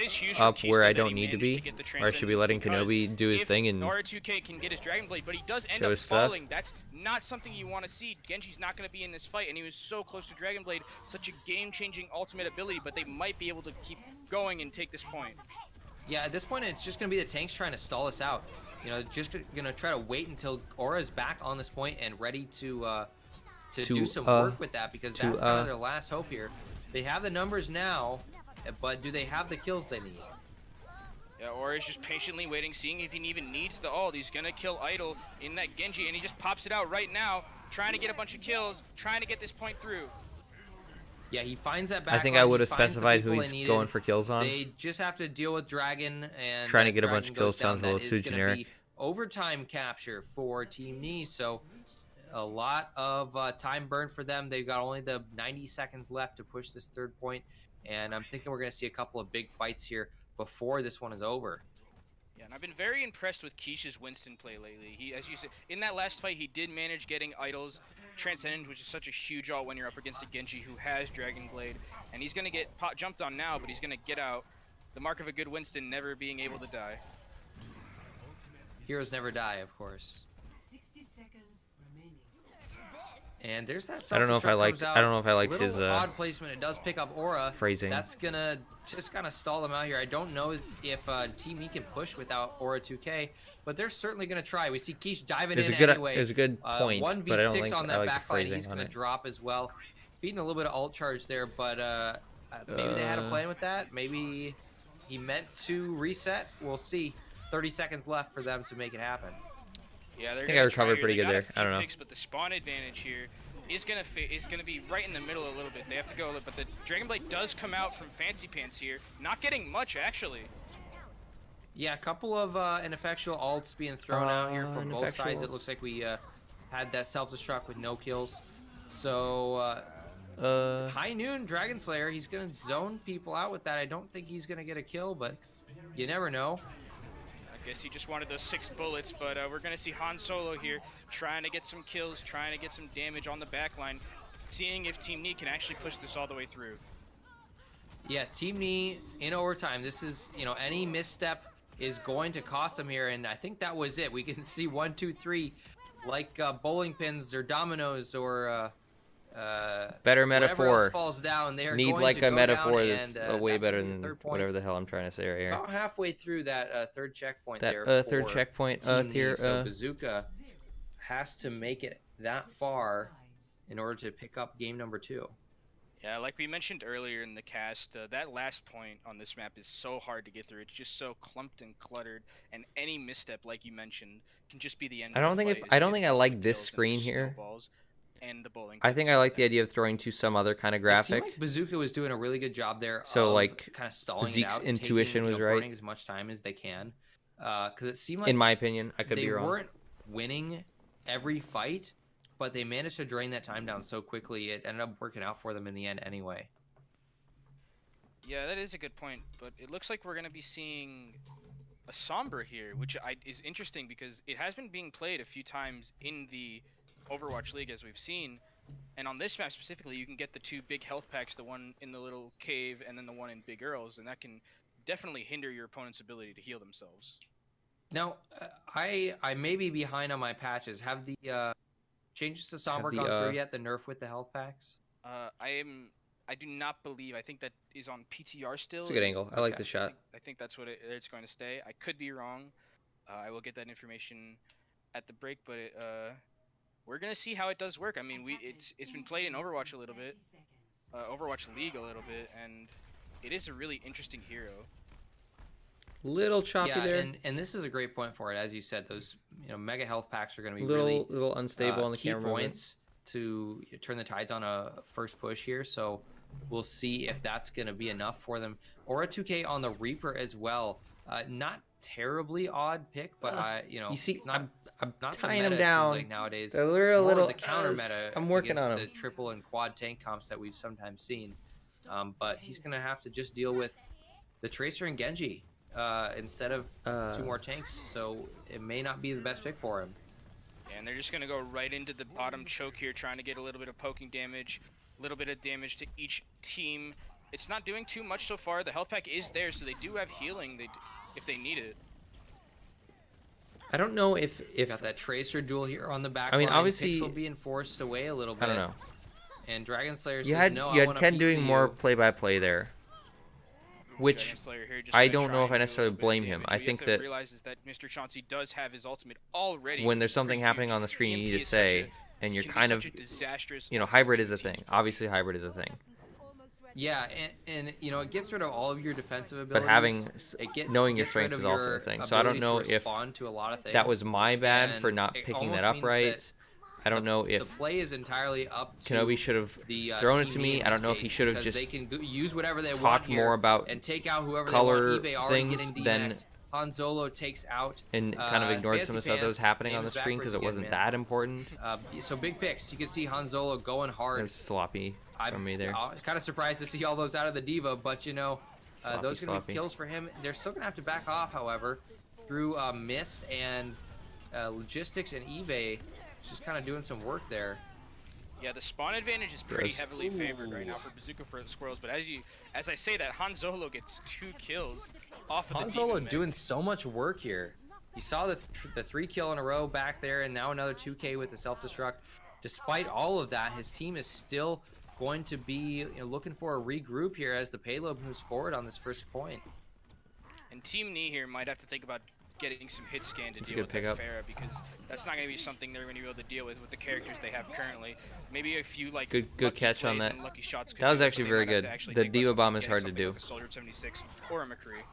where I don't need to be, or I should be letting Kenobi do his thing and R2K can get his Dragon Blade, but he does end up falling. That's not something you want to see. Genji's not going to be in this fight, and he was so close to Dragon Blade, such a game-changing ultimate ability, but they might be able to keep going and take this point. Yeah, at this point, it's just going to be the tanks trying to stall us out. Just going to try to wait until Aura's back on this point and ready to do some work with that, because that's kind of their last hope here. They have the numbers now, but do they have the kills they need? Yeah, Aura's just patiently waiting, seeing if he even needs the ult. He's going to kill Idol in that Genji, and he just pops it out right now, trying to get a bunch of kills, trying to get this point through. Yeah, he finds that back. I think I would have specified who he's going for kills on. They just have to deal with Dragon, and trying to get a bunch of kills sounds a little too generic. Overtime capture for Team Knee, so a lot of time burned for them. They've got only the 90 seconds left to push this third point, and I'm thinking we're going to see a couple of big fights here before this one is over. Yeah, and I've been very impressed with Quiche's Winston play lately. He, as you said, in that last fight, he did manage getting idols, Transcendent, which is such a huge ult when you're up against a Genji who has Dragon Blade, and he's going to get jumped on now, but he's going to get out. The mark of a good Winston, never being able to die. Heroes never die, of course. 60 seconds remaining. And there's that. I don't know if I liked his odd placement. It does pick up aura phrasing. That's gonna just kind of stall them out here. I don't know if Team E can push without aura 2K, but they're certainly gonna try. We see Quiche diving in anyway. It was a good point, 1v6 but I don't think on I that like the backline. phrasing He's gonna on it. drop as well. Beating a little bit of ult charge there, but maybe they had a plan with that. Maybe he meant to reset. We'll see. 30 seconds left for them to make it happen. Yeah, I think I recovered pretty good there. I don't know. Picks, but the spawn advantage here is gonna be right in the middle a little bit. They have to go, but the Dragon Blade does come out from Fancy Pants here, not getting much actually. Yeah, a couple of ineffectual ults being thrown out here from both sides. It looks like we had that self-destruct with no kills. So High Noon Dragon Slayer, he's gonna zone people out with that. I don't think he's gonna get a kill, but you never know. I guess he just wanted those 6 bullets, but we're going to see Han Solo here trying to get some kills, trying to get some damage on the backline, seeing if Team Knee can actually push this all the way through. Yeah, Team Knee in overtime. This is, you know, any misstep is going to cost them here, and I think that was it. We can see 1, 2, 3, like bowling pins or dominoes or better metaphor. Else falls down, they are need going like to a go metaphor down, that's and, way that's better than whatever the hell I'm trying to say right here. About halfway through that third checkpoint that there. Third checkpoint tier. So Bazooka has to make it that far in order to pick up game number 2. Yeah, like we mentioned earlier in the cast, that last point on this map is so hard to get through. It's just so clumped and cluttered, and any misstep, like you mentioned, can just be the end. I don't think I like this screen here. And the bowling. I think I like the idea of throwing to some other kind of graphic. It seemed like Bazooka was doing a really good job there. So like kind of stalling Zeke's it out, intuition was right. Burning as much time as they can, because it seemed like, in my opinion, I could be wrong. They weren't winning every fight, but they managed to drain that time down so quickly. It ended up working out for them in the end, anyway. Yeah, that is a good point, but it looks like we're gonna be seeing a Sombra here, which is interesting because it has been being played a few times in the Overwatch League, as we've seen, and on this map specifically you can get the 2 big health packs, the one in the little cave and then the one in Big Earls, and that can definitely hinder your opponent's ability to heal themselves. Now I may be behind on my patches. Have the changes to Sombra gone through yet, the nerf with the health packs? I do not believe. I think that is on PTR still. It's a good angle. I like the shot. I think that's what it's going to stay. I could be wrong. I will get that information at the break, but we're gonna see how it does work. I mean, it's been played in Overwatch a little bit, Overwatch League a little bit, and it is a really interesting hero. Little choppy there. And this is a great point for it, as you said. Those mega health packs are going to be little unstable on the key camera points to turn the tides on a first push here. So we'll see if that's going to be enough for them. Aura 2K on the Reaper as well. Not terribly odd pick, but you see, I'm not tying the meta, them down like nowadays. They're a little the counter meta. I'm working on the triple and quad tank comps that we've sometimes seen. But he's gonna have to just deal with the Tracer and Genji instead of 2 more tanks. So it may not be the best pick for him. Yeah, and they're just gonna go right into the bottom choke here, trying to get a little bit of poking damage, a little bit of damage to each team. It's not doing too much so far. The health pack is there, so they do have healing if they need it. I don't know if got that Tracer duel here on the back. I mean, obviously Pixel being forced away a little bit. I don't know. And Dragon Slayer says, you had Ken doing more play-by-play there, which I don't know if I necessarily blame him. I think that realizes that Mr. Chauncey does have his ultimate already. When there's something happening on the screen, you need to say, and you're kind of, hybrid is a thing. Obviously, hybrid is a thing. Yeah, and it gets rid of all of your defensive abilities. But knowing your strengths is also a thing. So I don't know if that was my bad for not picking that up right. I don't know if the play is entirely up to Kenobi should have thrown it to me. I don't know if he should have just they can use whatever they talked more about and take out whoever color they want. things than Han Solo takes out and kind of ignored some of the stuff that was happening on the screen because it wasn't that important. So big picks. You can see Han Solo going hard. It was sloppy from me there. I'm kind of surprised to see all those out of the Diva, but you know, those are going to be sloppy. kills for him. They're still going to have to back off, however, through Mist and Logistics and Eve. Just kind of doing some work there. Yeah, the spawn advantage is pretty heavily favored right now for Bazooka for the Squirrels, but as I say that, Han Solo gets 2 kills off of Han the Solo doing so much work here. You saw the 3 kill in a row back there, and now another 2K with the self-destruct. Despite all of that, his team is still going to be looking for a regroup here as the payload moves forward on this first point. And Team Knee here might have to think about getting some hit scan to deal with that pickup. Pharah, because that's not going to be something they're going to be able to deal with the characters they have currently. Maybe a few like good catch on that. Lucky shots That was actually very good. The Diva bomb is hard to do. Like a Soldier 76 or a McCree.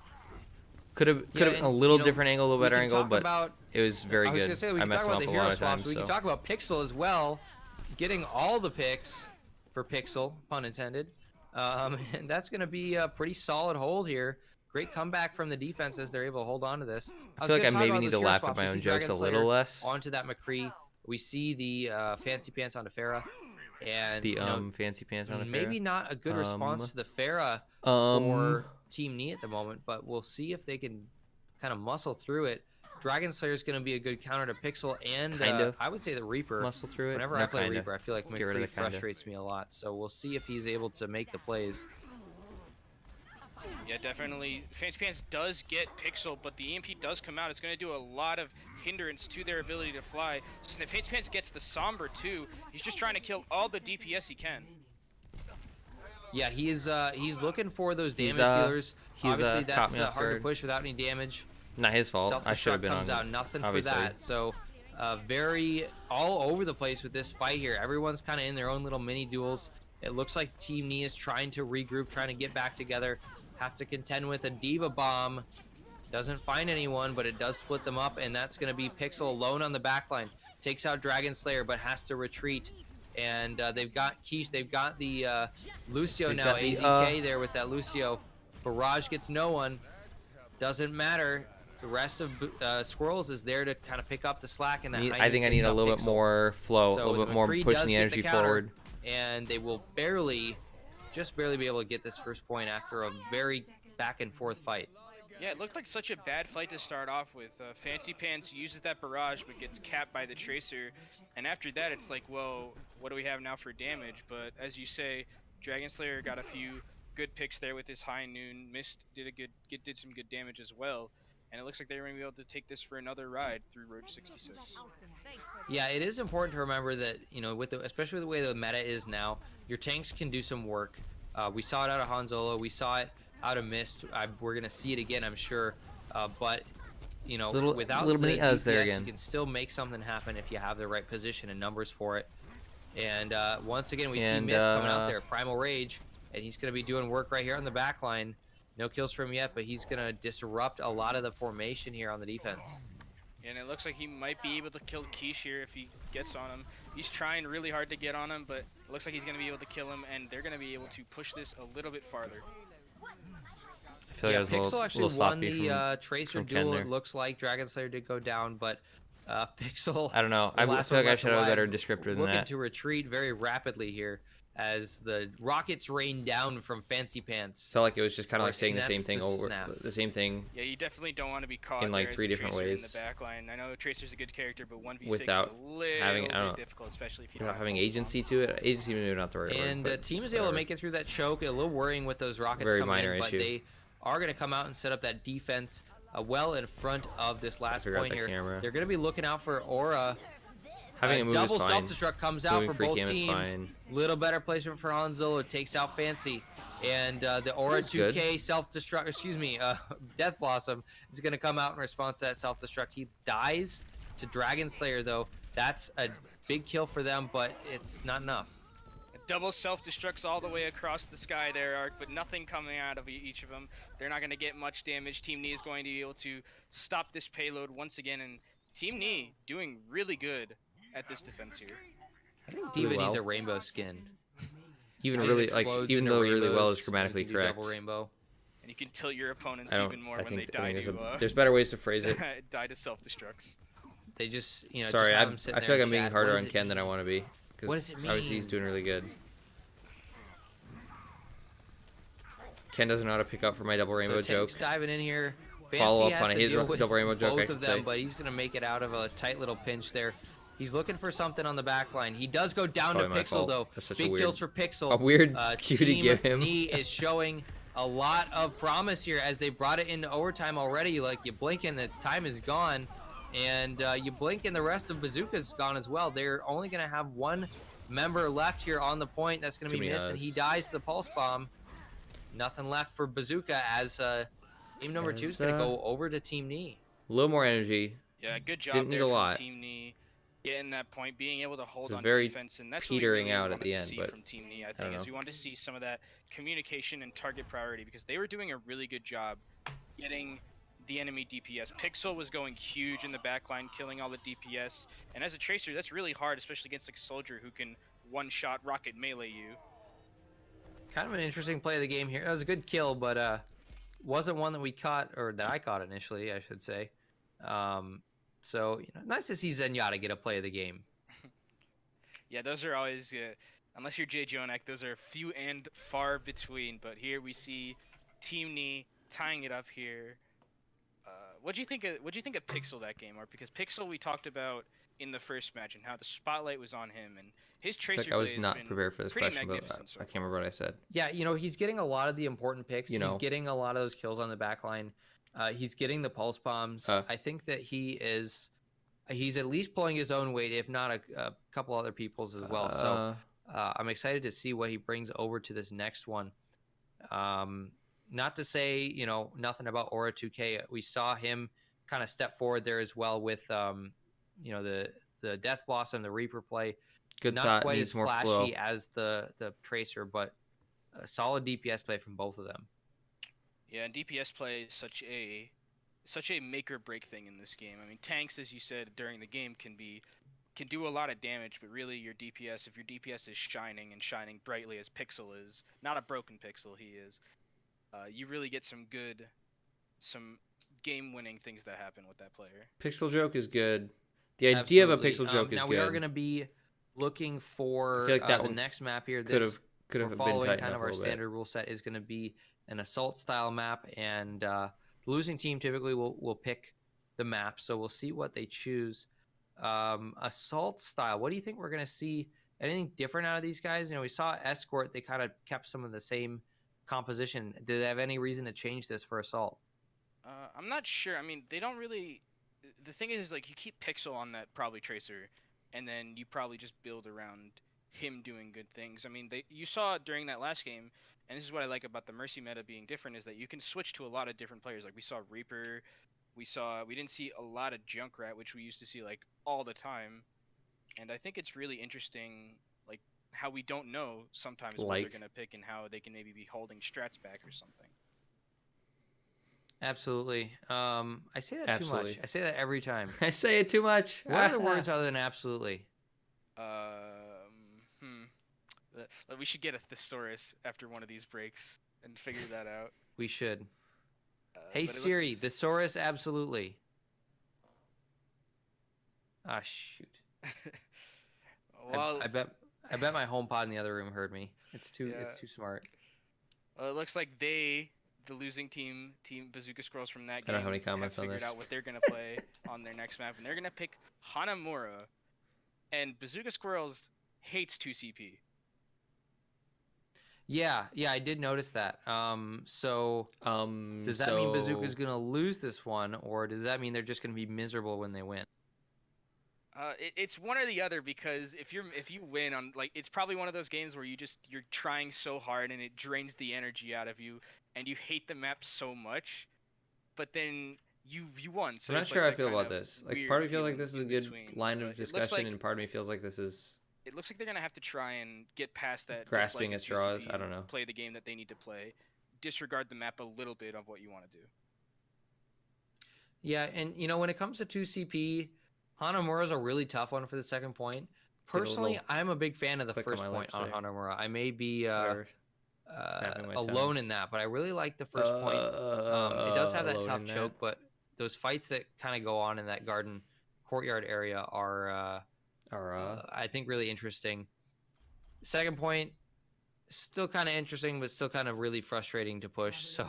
Could have been a little different angle, a little better angle, but it was very good. I was gonna say, we I can messed talk him about up the a hero lot of swaps. times. We can talk about Pixel as well, getting all the picks for Pixel, pun intended. And that's going to be a pretty solid hold here. Great comeback from the defense as they're able to hold on to this. I feel like I maybe need to laugh at my own jokes a little less. Onto that McCree. We see the fancy pants onto Pharah. And the fancy pants on a Pharah. Maybe not a good response to the Pharah for Team Knee at the moment, but we'll see if they can kind of muscle through it. Dragon Slayer is going to be a good counter to Pixel and I would say the Reaper. Muscle through it. Whenever I play Reaper, I feel like McCree frustrates me a lot. So we'll see if he's able to make the plays. Yeah, definitely. Fancy Pants does get Pixel, but the EMP does come out. It's going to do a lot of hindrance to their ability to fly. So if Fancy Pants gets the Somber too, he's just trying to kill all the DPS he can. Yeah, he's looking for those damage dealers. Obviously, that's hard to push without any damage. Not his fault. I should have been on. Out nothing obviously. For that. So, very all over the place with this fight here. Everyone's kind of in their own little mini duels. It looks like Team Knee is trying to regroup, trying to get back together. Have to contend with a Diva bomb. Doesn't find anyone, but it does split them up, and that's going to be Pixel alone on the backline. Takes out Dragon Slayer, but has to retreat. And they've got Quiche. They've got the Lucio now. AZK there with that Lucio. Barrage gets no one. Doesn't matter. The rest of Squirrels is there to kind of pick up the slack in that. I think I need a little bit more flow, a little bit more pushing the energy forward. And they will just barely be able to get this first point after a very back and forth fight. Yeah, it looked like such a bad fight to start off with. Fancy Pants uses that barrage but gets capped by the Tracer, and after that it's like, well, what do we have now for damage? But as you say, Dragon Slayer got a few good picks there with his High Noon. Mist did some good damage as well, and it looks like they're going to be able to take this for another ride through Road 66. Yeah, it is important to remember that, especially the way the meta is now, your tanks can do some work. We saw it out of Han Solo. We saw it out of Mist. We're going to see it again, I'm sure. But, without the DPS, there again. You can still make something happen if you have the right position and numbers for it. And once again, we see Mist coming out there, Primal Rage, and he's going to be doing work right here on the back line. No kills from him yet, but he's going to disrupt a lot of the formation here on the defense. And it looks like he might be able to kill Quiche here if he gets on him. He's trying really hard to get on him, but it looks like he's going to be able to kill him, and they're going to be able to push this a little bit farther. I feel like Pixel actually won the Tracer duel. It looks like Dragon Slayer did go down, but Pixel... I don't know. I feel like I should have a better descriptor than that. Looking to retreat very rapidly here as the rockets rain down from Fancy Pants. Felt like it was just kind of like saying the same thing over the same thing. Yeah, you definitely don't want to be caught in like 3 different ways. In the back line. I know Tracer's a good character, but 1v6 without is a little having bit difficult, especially if you without having agency to it. Agency maybe not the right word. And team is able to make it through that choke. A little worrying with those rockets coming in, but they are going to come out and set up that defense well in front of this last point here. They're going to be looking out for Aura. Having a double self-destruct comes out for both teams. Little better placement for Han Solo. It takes out Fancy. And the Aura 2K self-destruct, Death Blossom is going to come out in response to that self-destruct. He dies to Dragon Slayer, though. That's a big kill for them, but it's not enough. Double self-destructs all the way across the sky there, Ark, but nothing coming out of each of them. They're not going to get much damage. Team Knee is going to be able to stop this payload once again, and Team Knee doing really good at this defense here. I think D.Va needs a rainbow skin. Even really even though really well is grammatically correct. Double rainbow. And you can tilt your opponents even more when they die to. There's better ways to phrase it. Die to self-destructs. They just, Sorry, just I feel like I'm being harder on Ken than I want to be. What does it mean? Obviously he's doing really good. Ken doesn't know how to pick up for my double rainbow joke. Diving in here. Follow up on his double rainbow joke. Both of them, but he's gonna make it out of a tight little pinch there. He's looking for something on the back line. He does go down to Pixel though. Big kills for Pixel. A weird cue to give him. Team is showing a lot of promise here as they brought it into overtime already. Like, you blink and the time is gone, and you blink and the rest of Bazooka's gone as well. They're only gonna have one member left here on the point. That's gonna be missed, and he dies to the pulse bomb. Nothing left for Bazooka as team number 2 is gonna go over to Team Knee. A little more energy. Yeah, good job. Didn't need a lot. Team Knee. Getting that point, being able to hold on very defense, and that's petering what we really out at the end. But from Team Knee, I think, is we wanted to see some of that communication and target priority, because they were doing a really good job getting the enemy DPS. Pixel was going huge in the backline, killing all the DPS, and as a tracer, that's really hard, especially against like a soldier who can one-shot rocket melee you. Kind of an interesting play of the game here. That was a good kill, but wasn't one that we caught, or that I caught initially, I should say. So, nice to see Zenyatta get a play of the game. Yeah, those are always, unless you're Jay Jonak, those are few and far between. But here we see Team Knee tying it up here. What'd you think of Pixel that game, Art? Because Pixel we talked about in the first match and how the spotlight was on him, and his tracer. I was not prepared for this question, but I can't remember what I said. Yeah, he's getting a lot of the important picks. He's getting a lot of those kills on the back line. He's getting the pulse bombs. I think that he's at least pulling his own weight, if not a couple other people's as well. So I'm excited to see what he brings over to this next one. Not to say, nothing about Aura 2K. We saw him kind of step forward there as well with, the Death Blossom, the Reaper play. Good not thought. quite Needs as more flashy flow. as the Tracer, but a solid DPS play from both of them. Yeah, and DPS play is such a make or break thing in this game. I mean, tanks, as you said during the game, can do a lot of damage, but really your DPS, if your DPS is shining brightly as Pixel is, not a broken Pixel, he is, you really get some game-winning things that happen with that player. Pixel joke is good. The idea of a pixel joke is now good. Now we are going to be looking for I feel like that the one next map here. Could have been following tightened kind up of a our little standard rule set is going to be an assault style map, and the losing team typically will pick the map, so we'll see what they choose. Assault style, what do you think we're going to see? Anything different out of these guys? We saw Escort, they kind of kept some of the same composition. Do they have any reason to change this for assault? I'm not sure. I mean, they don't really. The thing is, like, you keep Pixel on that probably Tracer, and then you probably just build around him doing good things. I mean, you saw during that last game, and this is what I like about the Mercy meta being different, is that you can switch to a lot of different players. Like, we saw Reaper, we didn't see a lot of Junkrat, which we used to see like all the time, and I think it's really interesting, like, how we don't know sometimes what they're gonna pick and how they can maybe be holding strats back or something. Absolutely. I say that too much. I say that every time. I say it too much. What are the words other than absolutely? We should get a thesaurus after one of these breaks and figure that out. We should. Hey Siri, thesaurus absolutely. Ah, shoot. Well, I bet my HomePod in the other room heard me. It's too smart. Well, it looks like the losing team Bazooka Squirrels from that game, I don't have any comments on this. Figured out what they're gonna play on their next map, and they're gonna pick Hanamura. And Bazooka Squirrels hates 2CP. Yeah, I did notice that. So does that mean Bazooka's gonna lose this one, or does that mean they're just gonna be miserable when they win? It's one or the other, because if you win on, like, it's probably one of those games where you're trying so hard and it drains the energy out of you, and you hate the map so much, but then you won. So I'm not sure how I feel about this. Like, part of me feels like this is a good line of discussion, and part of me feels like this is. It looks like they're gonna have to try and get past that. Grasping at straws. I don't know. Play the game that they need to play. Disregard the map a little bit of what you want to do. Yeah, and when it comes to 2CP, Hanamura's a really tough one for the second point. Personally, I'm a big fan of the first point on Hanamura. I may be alone in that, but I really like the first point. It does have that tough choke, but those fights that kind of go on in that garden courtyard area are I think really interesting. Second point, still kind of interesting, but still kind of really frustrating to push. So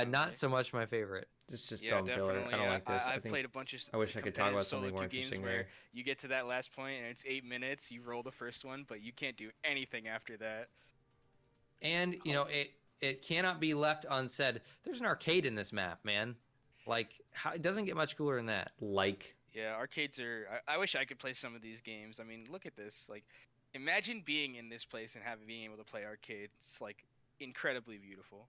not so much my favorite. It's just dumb filler. I don't like this. I've played a bunch of. I wish I could talk about something more interesting there. You get to that last point and it's 8 minutes. You roll the first one, but you can't do anything after that. And you know it cannot be left unsaid. There's an arcade in this map, man. Like it doesn't get much cooler than that. Yeah, arcades are. I wish I could play some of these games. I mean, look at this. Like, imagine being in this place and being able to play arcade. It's like incredibly beautiful.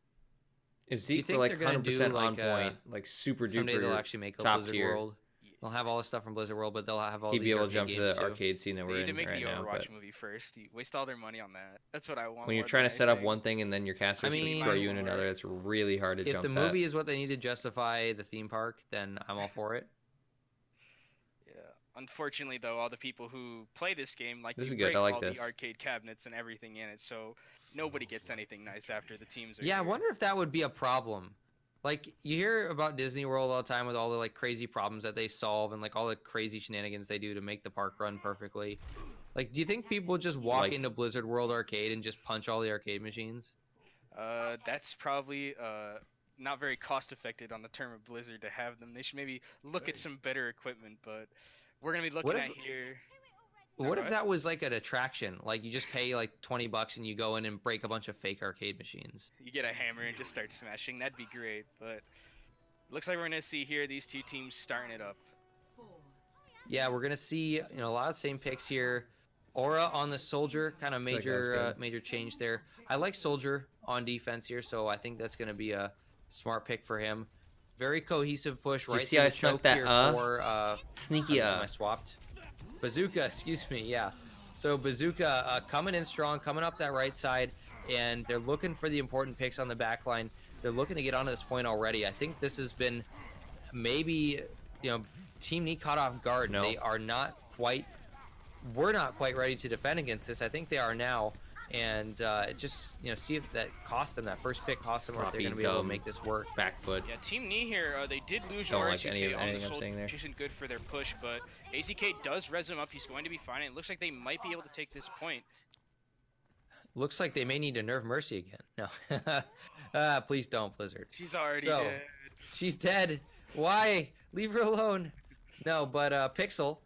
If Zeke were like 100% on point, like super duper someday they'll actually make a top Blizzard tier. World. They'll have all the stuff from Blizzard World, but they'll have all. He'd be able to jump to the too. arcade scene that we're in right now. They need to make the Overwatch movie first. You waste all their money on that. That's what I want. When you're trying to set up one thing and then your casters throw you in another, it's really hard to jump. If the movie is what they need to justify the theme park, then I'm all for it. Unfortunately, though, all the people who play this game like this to is good. break I like all this. the arcade cabinets and everything in it, so nobody gets anything nice after the teams are Yeah, here. I wonder if that would be a problem. Like, you hear about Disney World all the time with all the like crazy problems that they solve and like all the crazy shenanigans they do to make the park run perfectly. Like, do you think people would just walk into Blizzard World Arcade and just punch all the arcade machines? That's probably not very cost effective on the term of Blizzard to have them. They should maybe look at some better equipment, but we're gonna be looking at here. What if that was like an attraction? Like you just pay like $20 and you go in and break a bunch of fake arcade machines. You get a hammer and just start smashing. That'd be great. But looks like we're gonna see here these two teams starting it up. Yeah, we're gonna see a lot of the same picks here. Aura on the Soldier, kind of major change there. I like Soldier on defense here, so I think that's gonna be a smart pick for him. Very cohesive push right through the choke here for sneaky. I swapped. Bazooka, excuse me, yeah. So Bazooka coming in strong, coming up that right side, and they're looking for the important picks on the back line. They're looking to get onto this point already. I think this has been maybe, Team Neat caught off guard. No. They are not quite, we're not quite ready to defend against this. I think they are now. And just see if that cost them, that first pick cost them, or if they're going to be able to make this work. Back foot. Yeah, Team Knee here, they did lose RZK on the Soldier, which isn't good for their push, but AZK does res him up. He's going to be fine. It looks like they might be able to take this point. Looks like they may need to nerf Mercy again. No. Please don't, Blizzard. She's already dead. She's dead. Why? Leave her alone. No, but Pixel,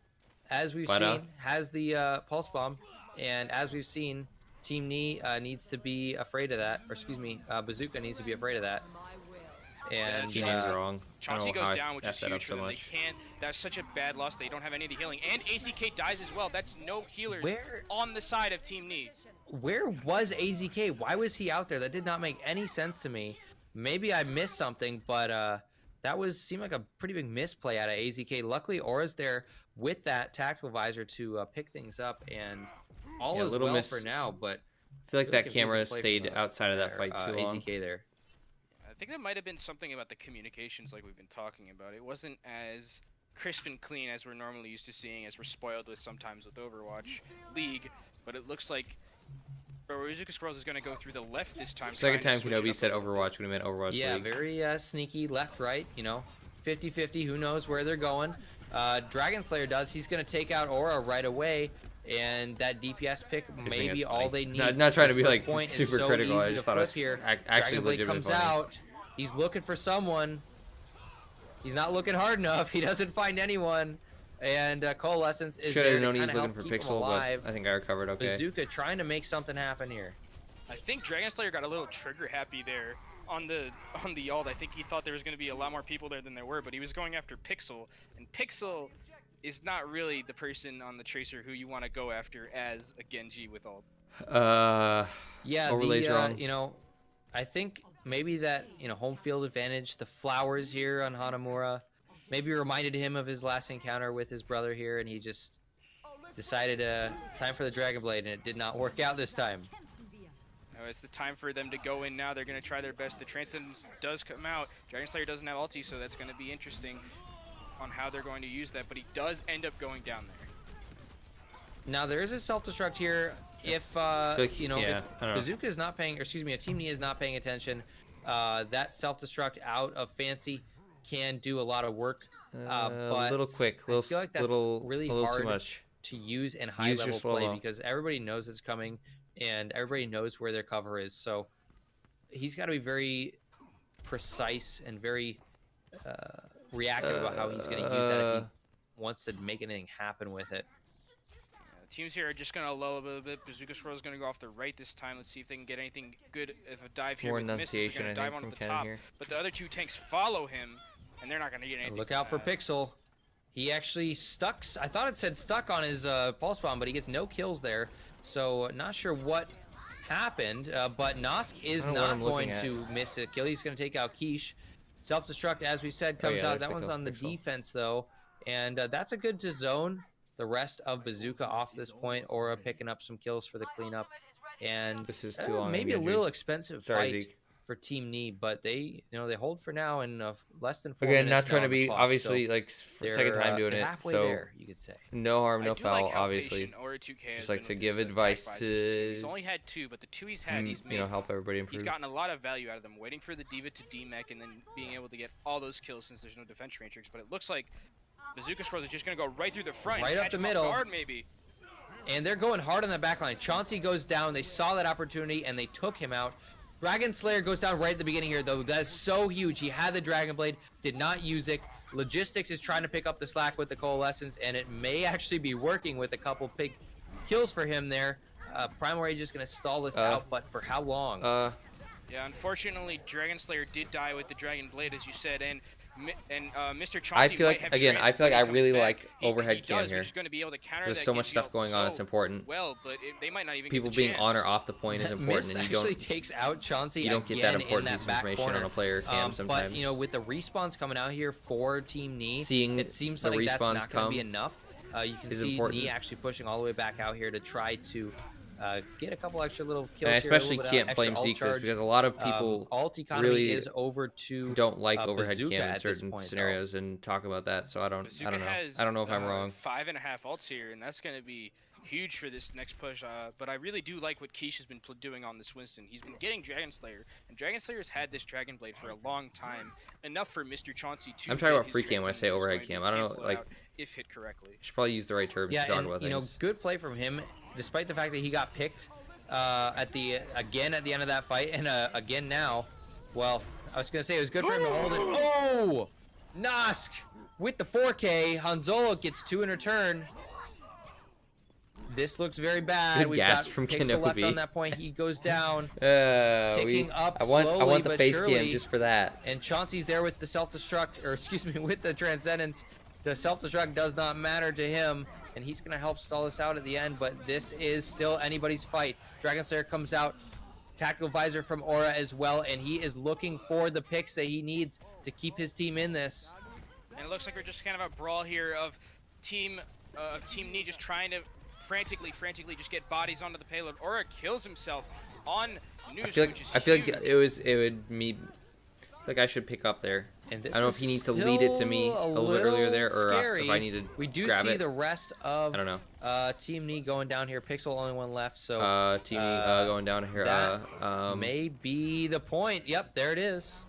as we've seen, has the Pulse Bomb, and as we've seen, Team Knee needs to be afraid of that, or excuse me, Bazooka needs to be afraid of that. And Team Knee's wrong. Chauncey goes down, which is huge for them. They can't. That's such a bad loss. They don't have any healing, and AZK dies as well. That's no healers on the side of Team Knee. Where was AZK? Why was he out there? That did not make any sense to me. Maybe I missed something, but that seemed like a pretty big misplay out of AZK. Luckily, Aura's there with that tactical visor to pick things up, and all is well for now, but I feel like that camera stayed outside of that fight too long. AZK there. I think that might have been something about the communications like we've been talking about. It wasn't as crisp and clean as we're normally used to seeing, as we're spoiled with sometimes with Overwatch League, but it looks like Bazooka Squirrels is going to go through the left this time. Second time Kenobi said Overwatch when he meant Overwatch League. Yeah, very sneaky left, right, 50-50, who knows where they're going. Dragon Slayer does. He's going to take out Aura right away. And that DPS pick may be all they need. Not trying to be like super critical. I just thought it was actually legitimately comes out. He's looking for someone. He's not looking hard enough. He doesn't find anyone. And Coalescence is there to kind of help keep him alive. But I think I recovered okay. Bazooka trying to make something happen here. I think Dragon Slayer got a little trigger happy there on the ult. I think he thought there was going to be a lot more people there than there were, but he was going after Pixel, and Pixel is not really the person on the Tracer who you want to go after as a Genji with ult. Yeah, overlays wrong. I think maybe that home field advantage, the flowers here on Hanamura, maybe reminded him of his last encounter with his brother here, and he just decided it's time for the Dragon Blade, and it did not work out this time. No, it's the time for them to go in now. They're going to try their best. The Transcendence does come out. Dragon Slayer doesn't have ulti, so that's going to be interesting. on how they're going to use that, but he does end up going down there. Now there is a self-destruct here. If you know, if Bazooka is not paying, or excuse me, a Team Knee is not paying attention, that self-destruct out of Fancy can do a lot of work. But a little quick, I feel like that's really hard too much to use in high-level play because everybody knows it's coming and everybody knows where their cover is. So he's got to be very precise and very reactive about how he's going to use that if he wants to make anything happen with it. Teams here are just going to lull a little bit. Bazooka Swirl is going to go off the right this time. Let's see if they can get anything good. If a dive here with misses, they're going to dive onto the top. Here. But the other two tanks follow him, and they're not going to get anything. Look out for Pixel. He actually stuck. I thought it said stuck on his pulse bomb, but he gets no kills there. So not sure what happened. But Nosk is not going to miss a kill. He's going to take out Quiche. Self-destruct, as we said, comes out. That one's on the defense, though. And that's a good to zone the rest of Bazooka off this point. Aura picking up some kills for the cleanup. And this is too long. Maybe a little expensive fight for Team Knee, but they hold for now in less than 4 minutes. Again, not trying to be obviously so like second time doing it, so there, you could say no harm, no foul. Obviously, Aura 2K just like to give advice to. He's only had 2, but the 2 he's had, he's made, help everybody improve. He's gotten a lot of value out of them, waiting for the Diva to demech and then being able to get all those kills since there's no defense matrix. But it looks like Bazooka Swirl is just going to go right through the front, right up the middle, guard maybe. And they're going hard on the back line. Chauncey goes down. They saw that opportunity and they took him out. Dragon Slayer goes down right at the beginning here, though. That is so huge. He had the Dragon Blade, did not use it. Logistics is trying to pick up the slack with the Coalescence, and it may actually be working with a couple big kills for him there. Primal Rage is just going to stall this out, but for how long? Yeah, unfortunately, Dragon Slayer did die with the Dragon Blade, as you said, and Mr. Chauncey I feel like I really like overhead cam here. Going to be able to counter There's that so much stuff going on. It's important. Well, but they might not even people get being on or off the point is important, and you actually takes out Chauncey. You don't get that important piece of information corner. on a player cam sometimes. But with the respawns coming out here for Team Knee, it seems like that's not going to be enough. You can see Knee actually pushing all the way back out here to try to get a couple extra little kills. And I especially can't blame Zekers because a lot of people really is over to don't like overhead cam in certain scenarios and talk about that. So I don't know. I don't know if I'm wrong. 5.5 ults here, and that's going to be huge for this next push. But I really do like what Quiche has been doing on this Winston. He's been getting Dragon Slayer, and Dragon Slayer's had this Dragon Blade for a long time. Enough for Mr. Chauncey to. I'm talking about free cam when I say overhead cam. I don't know, like if hit correctly. You should probably use the right terms to talk about things. Good play from him, despite the fact that he got picked at the end of that fight, and again now. Well, I was gonna say it was good for him to hold it. Oh, Nosk with the 4K. Hanzolo gets 2 in return. This looks very bad. We've got from Pixel left on that point. He goes down, ticking up I want the face cam just for that. And Chauncey's there with the self-destruct, or excuse me, with the Transcendence. The self-destruct does not matter to him, and he's going to help stall us out at the end, but this is still anybody's fight. Dragon Slayer comes out, tactical visor from Aura as well, and he is looking for the picks that he needs to keep his team in this. And it looks like we're just kind of a brawl here of Team Knee just trying to frantically just get bodies onto the payload. Aura kills himself on Noose, I feel like it would me. Like I should pick up there. And I don't know if he needs to lead it to me a little bit earlier there, or if I need to grab it. We do see the rest of Team Knee going down here. Pixel only one left, so Team Knee going down here. That may be the point. Yep, there it is.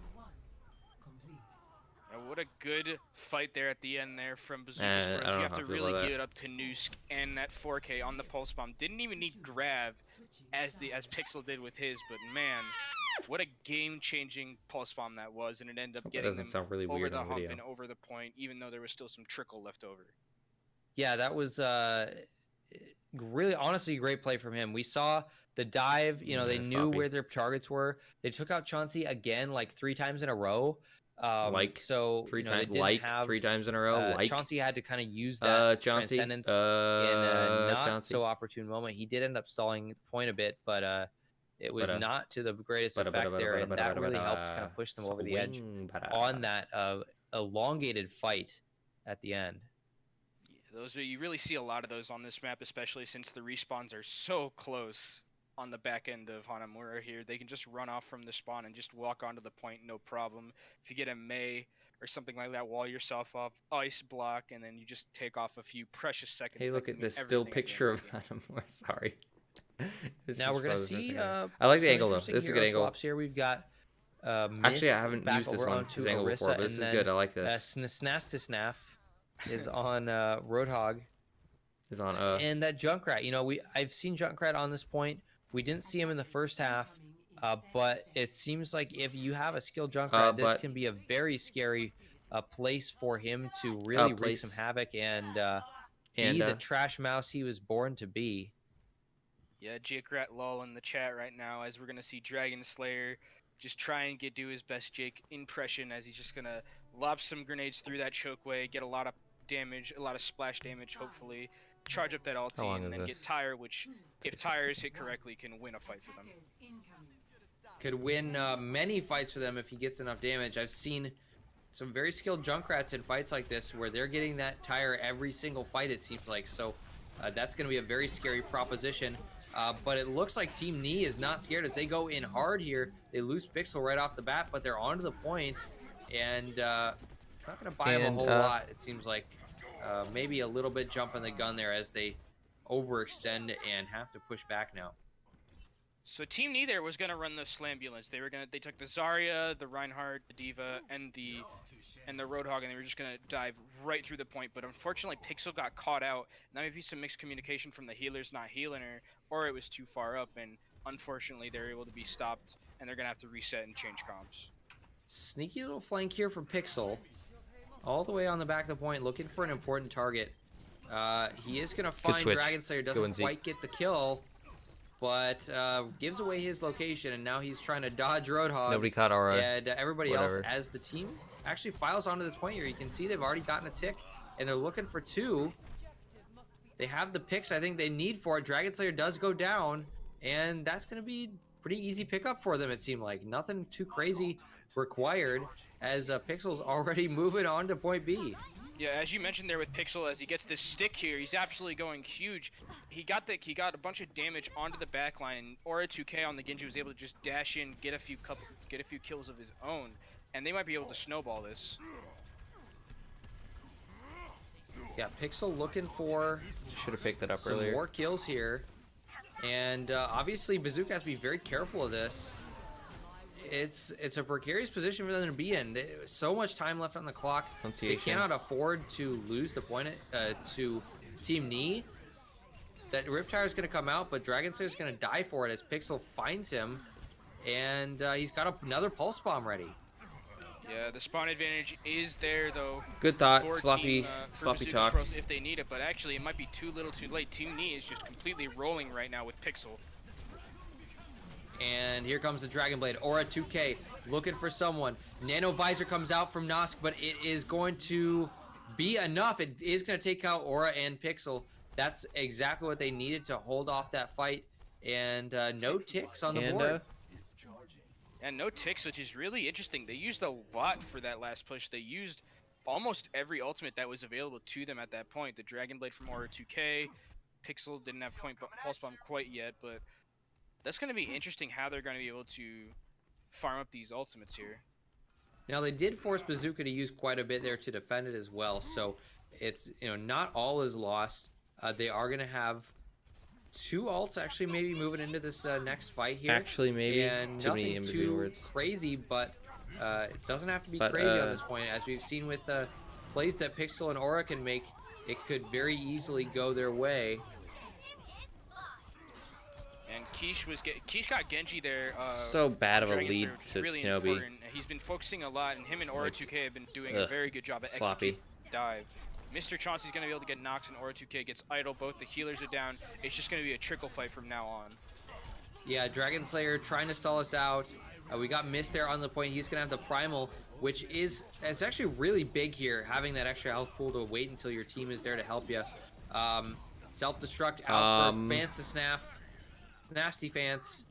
What a good fight there at the end there from Bazooka. You have to really give it up to Noosk and that 4K on the pulse bomb. Didn't even need grab as Pixel did with his, but man, what a game-changing pulse bomb that was, and it ended up getting them really over the hump video. and over the point, even though there was still some trickle left over. Yeah, that was really, honestly, a great play from him. We saw the dive. They knew where their targets were. They took out Chauncey again, like 3 times in a row. Three times in a row. Chauncey had to kind of use that Transcendence in a not so opportune moment. He did end up stalling the point a bit, but it was not to the greatest effect there, and that really helped kind of push them over the edge on that elongated fight at the end. Yeah, you really see a lot of those on this map, especially since the respawns are so close. on the back end of Hanamura here. They can just run off from the spawn and just walk onto the point, no problem. If you get a Mei or something like that, wall yourself off, ice block, and then you just take off a few precious seconds. Hey, look at this still picture of Hanamura. Sorry. Now we're gonna see. I like the angle though. This is a good angle. Here we've got. Actually, I haven't used this angle before, but this is good. I like this. Snastisnaf is on Roadhog. Is on and that Junkrat. You know, I've seen Junkrat on this point. We didn't see him in the first half, but it seems like if you have a skilled Junkrat, this can be a very scary place for him to really wreak some havoc and be the trash mouse he was born to be. Yeah, Jake-Rat lol in the chat right now as we're going to see Dragon Slayer just try and do his best Jake impression as he's just going to lob some grenades through that chokeway, get a lot of damage, a lot of splash damage, hopefully. Charge up that ulti and then get Tyre, which, if Tyre is hit correctly, can win a fight for them. Could win many fights for them if he gets enough damage. I've seen some very skilled Junkrats in fights like this where they're getting that Tyre every single fight, it seems like. So that's going to be a very scary proposition. But it looks like Team Knee is not scared as they go in hard here. They lose Pixel right off the bat, but they're onto the point. And it's not going to buy them a whole lot, it seems like. Maybe a little bit jumping the gun there as they overextend and have to push back now. So Team Knee there was gonna run the Slambulance. They took the Zarya, the Reinhardt, the Diva, and the Roadhog, and they were just gonna dive right through the point. But unfortunately, Pixel got caught out. And that may be some mixed communication from the healers not healing her, or it was too far up. And unfortunately, they're able to be stopped, and they're gonna have to reset and change comms. Sneaky little flank here from Pixel. All the way on the back of the point, looking for an important target. He is going to find Dragon Slayer, doesn't quite get the kill, but gives away his location, and now he's trying to dodge Roadhog. Nobody caught Aura. And everybody else, as the team actually files onto this point here, you can see they've already gotten a tick, and they're looking for two. They have the picks I think they need for it. Dragon Slayer does go down, and that's going to be pretty easy pickup for them, it seemed like. Nothing too crazy required, as Pixel's already moving on to point B. Yeah, as you mentioned there with Pixel, as he gets this stick here, he's absolutely going huge. He got a bunch of damage onto the backline, and Aura 2K on the Genji was able to just dash in, get a few kills of his own, and they might be able to snowball this. Yeah, Pixel looking for should have picked that up earlier. Some more kills here, and obviously Bazooka has to be very careful of this. It's a precarious position for them to be in. So much time left on the clock. They cannot afford to lose the point to Team Knee. That Riptire is going to come out, but Dragon Slayer is going to die for it as Pixel finds him, and he's got another pulse bomb ready. Yeah, the spawn advantage is there though. Good thought, sloppy talk. If they need it, but actually it might be too little, too late. Team Knee is just completely rolling right now with Pixel. And here comes the Dragon Blade. Aura 2K looking for someone. Nano Visor comes out from Nosk, but it is going to be enough. It is going to take out Aura and Pixel. That's exactly what they needed to hold off that fight. And no ticks on the board. And no ticks, which is really interesting. They used a lot for that last push. They used almost every ultimate that was available to them at that point. The Dragon Blade from Aura 2K. Pixel didn't have Pulse Bomb quite yet, but that's going to be interesting how they're going to be able to farm up these ultimates here. Now, they did force Bazooka to use quite a bit there to defend it as well, so it's, not all is lost. They are going to have two ults actually maybe moving into this next fight here. Actually, maybe. And too many nothing too crazy, but it doesn't have to be crazy on this point. As we've seen with plays that Pixel and Aura can make, it could very easily go their way. And Quiche got Genji there. So bad of a lead to really Kenobi. Important. He's been focusing a lot, and him and Aura 2K have been doing a very good job at executing dive. Mr. Chauncey's going to be able to get Nox, and Aura 2K gets idle. Both the healers are down. It's just going to be a trickle fight from now on. Yeah, Dragon Slayer trying to stall us out. We got Mist there on the point. He's going to have the Primal, which is actually really big here, having that extra health pool to wait until your team is there to help you. Self-destruct out for Fance to Snaf. Snafsy Fance.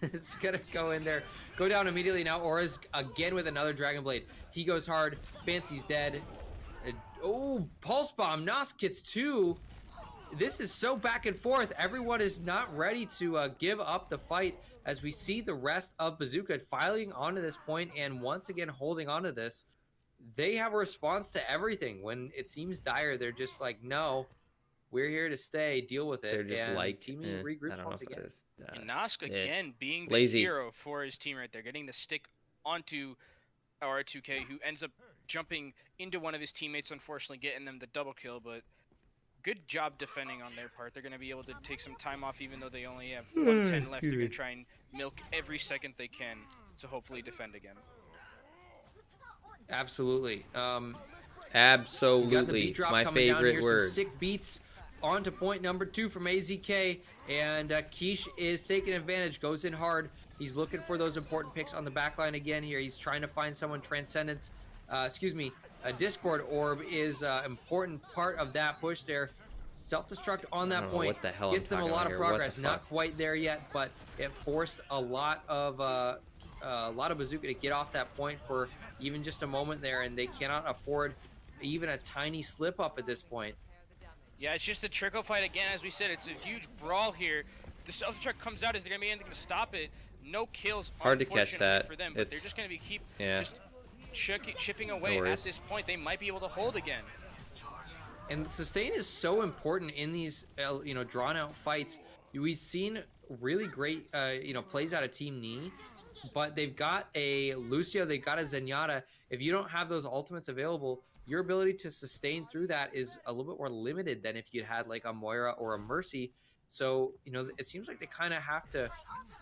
It's going to go in there. Go down immediately now. Aura's again with another Dragon Blade. He goes hard. Fancy's dead. Oh, Pulse Bomb. Nosk gets two. this is so back and forth. Everyone is not ready to give up the fight as we see the rest of Bazooka filing onto this point and once again holding onto this. They have a response to everything. When it seems dire, they're just like, no, we're here to stay, deal with it. They're just and like, Team E regroups once again. And Nosk again being the lazy hero for his team right there, getting the stick onto R2K, who ends up jumping into one of his teammates, unfortunately getting them the double kill, but good job defending on their part. They're going to be able to take some time off even though they only have 110 left. They're going to try and milk every second they can to hopefully defend again. Absolutely. Absolutely. My favorite word. Some sick beats onto point number 2 from AZK, and Quiche is taking advantage, goes in hard. He's looking for those important picks on the back line again here. He's trying to find someone. Transcendence, a Discord orb is an important part of that push there. Self-destruct on that point. What the hell gets them a lot of progress. Not quite there yet, but it forced a lot of Bazooka to get off that point for even just a moment there, and they cannot afford even a tiny slip up at this point. Yeah, it's just a trickle fight again. As we said, it's a huge brawl here. The self-destruct comes out. Is there going to be anything to stop it? No kills. Hard to catch that. For them, but they're just going to be just chipping away. At this point, they might be able to hold again. And sustain is so important in these drawn out fights. We've seen really great plays out of Team Knee, but they've got a Lucio, they've got a Zenyatta. If you don't have those ultimates available, your ability to sustain through that is a little bit more limited than if you had like a Moira or a Mercy. So it seems like they kind of have to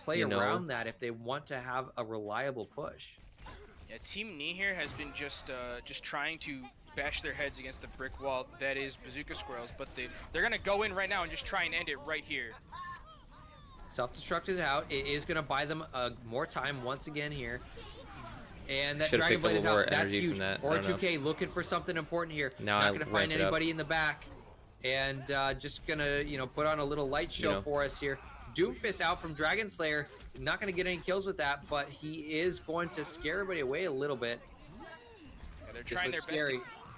play around that if they want to have a reliable push. Yeah, Team Knee here has been just trying to bash their heads against the brick wall that is Bazooka Squirrels, but they're gonna go in right now and just try and end it right here. Self-destruct is out. It is gonna buy them more time once again here. And that Dragon Blade is out. That's huge. Or 2K looking for something important here. Not gonna find anybody in the back. And just gonna put on a little light show for us here. Doomfist out from Dragon Slayer. Not gonna get any kills with that, but he is going to scare everybody away a little bit. Yeah, they're trying their best.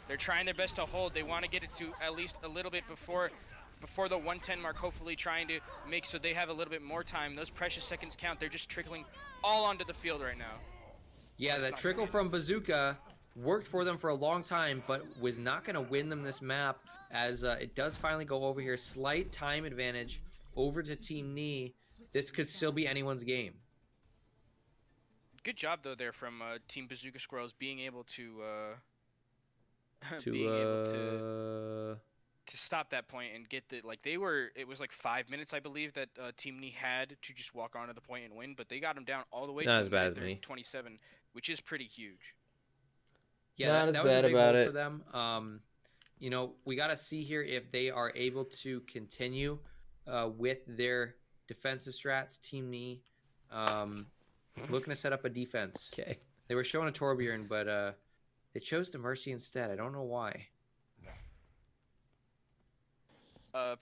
They're trying their best to hold. They want to get it to at least a little bit before the 110 mark, hopefully trying to make so they have a little bit more time. Those precious seconds count. They're just trickling all onto the field right now. Yeah, that trickle from Bazooka worked for them for a long time, but was not going to win them this map, as it does finally go over here. Slight time advantage over to Team Knee. This could still be anyone's game. Good job, though, there from Team Bazooka Squirrels being able to stop that point and get the it was like 5 minutes, I believe, that Team Knee had to just walk onto the point and win, but they got them down all the way to as bad as me. 27, which is pretty huge. Yeah, that was a big goal for them. We got to see here if they are able to continue with their defensive strats. Team Knee looking to set up a defense. Okay. They were showing a Torbjorn, but they chose the Mercy instead. I don't know why.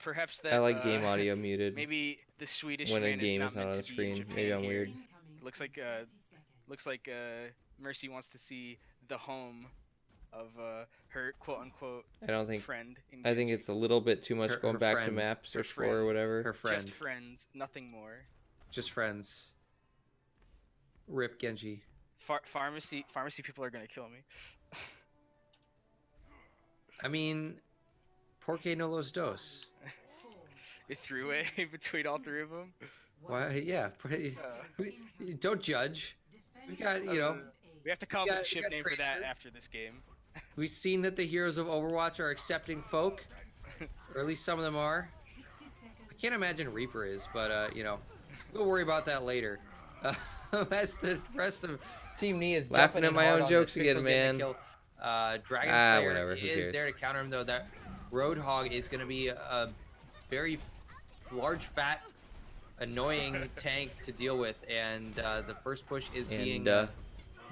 Perhaps that. I like game audio muted. Maybe the Swedish when a man game is is not on the screen. Maybe I'm weird. Looks like Mercy wants to see the home of her quote unquote friend. I think it's a little bit too much going back to maps or score or whatever. Her friend. Just friends, nothing more. Just friends. Rip Genji. Pharmacy people are gonna kill me. I mean, Porque no los dos. A three-way between all three of them. Well, yeah. Don't judge. We got, we have to come up with a ship name for that after this game. We've seen that the heroes of Overwatch are accepting folk, or at least some of them are. I can't imagine Reaper is, but we'll worry about that later. As the rest of Team Knee is laughing at my own jokes again, man. Dragon Slayer is there to counter him, though. That Roadhog is going to be a very large, fat, annoying tank to deal with, and the first push is being...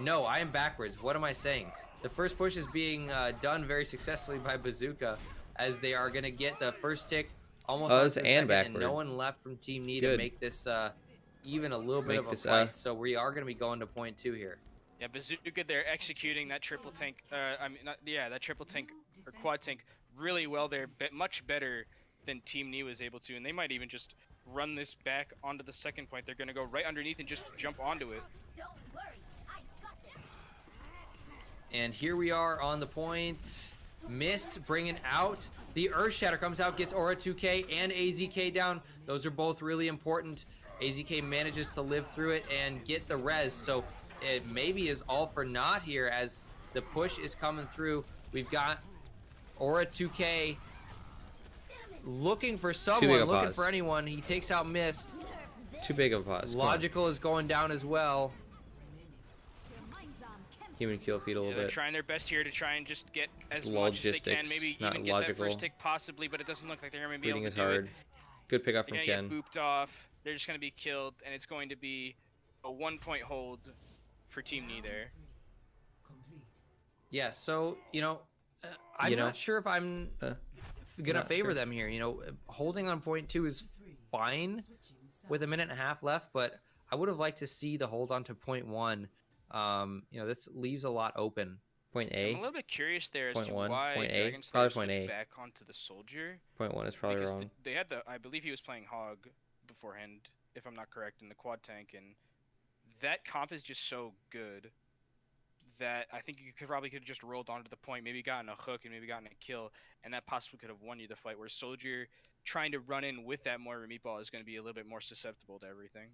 No, I am backwards. What am I saying? The first push is being done very successfully by Bazooka, as they are going to get the first tick almost on the second, and no one left from Team Knee to make this even a little bit of a fight, so we are going to be going to point 2 here. Yeah, Bazooka, they're executing that triple tank, that triple tank or quad tank really well there, much better than Team Knee was able to, and they might even just run this back onto the second point. They're going to go right underneath and just jump onto it. And here we are on the points. Mist bringing out the Earth Shatter, comes out, gets Aura 2K and AZK down. Those are both really important. AZK manages to live through it and get the res, so it maybe is all for naught here as the push is coming through. We've got Aura 2K looking for someone, looking for anyone. He takes out Mist. Too big of a pause. Logical is going down as well. Human kill feed a little They're bit. trying their best here to try and just get as much as they can. Maybe even get that first tick possibly, but it doesn't look like they're going to be able to do it. Good pick up from Ken. They're going to get booped off. They're just going to be killed, and it's going to be a 1-point hold for Team Knee there. Yeah, so, you know, I'm not sure if I'm going to favor them here. You know, holding on point 2 is fine with a minute and a half left, but I would have liked to see the hold on to point 1. You know, this leaves a lot open. Point A. I'm a little bit curious there as point to one, why point A. Dragon Probably Slayer point A. switched back onto the Soldier. Point 1 is probably wrong. They had the, I believe he was playing Hog beforehand, if I'm not correct, in the quad tank, and that comp is just so good that I think you probably could have just rolled onto the point, maybe gotten a hook and maybe gotten a kill, and that possibly could have won you the fight. Where Soldier trying to run in with that Moira meatball is going to be a little bit more susceptible to everything.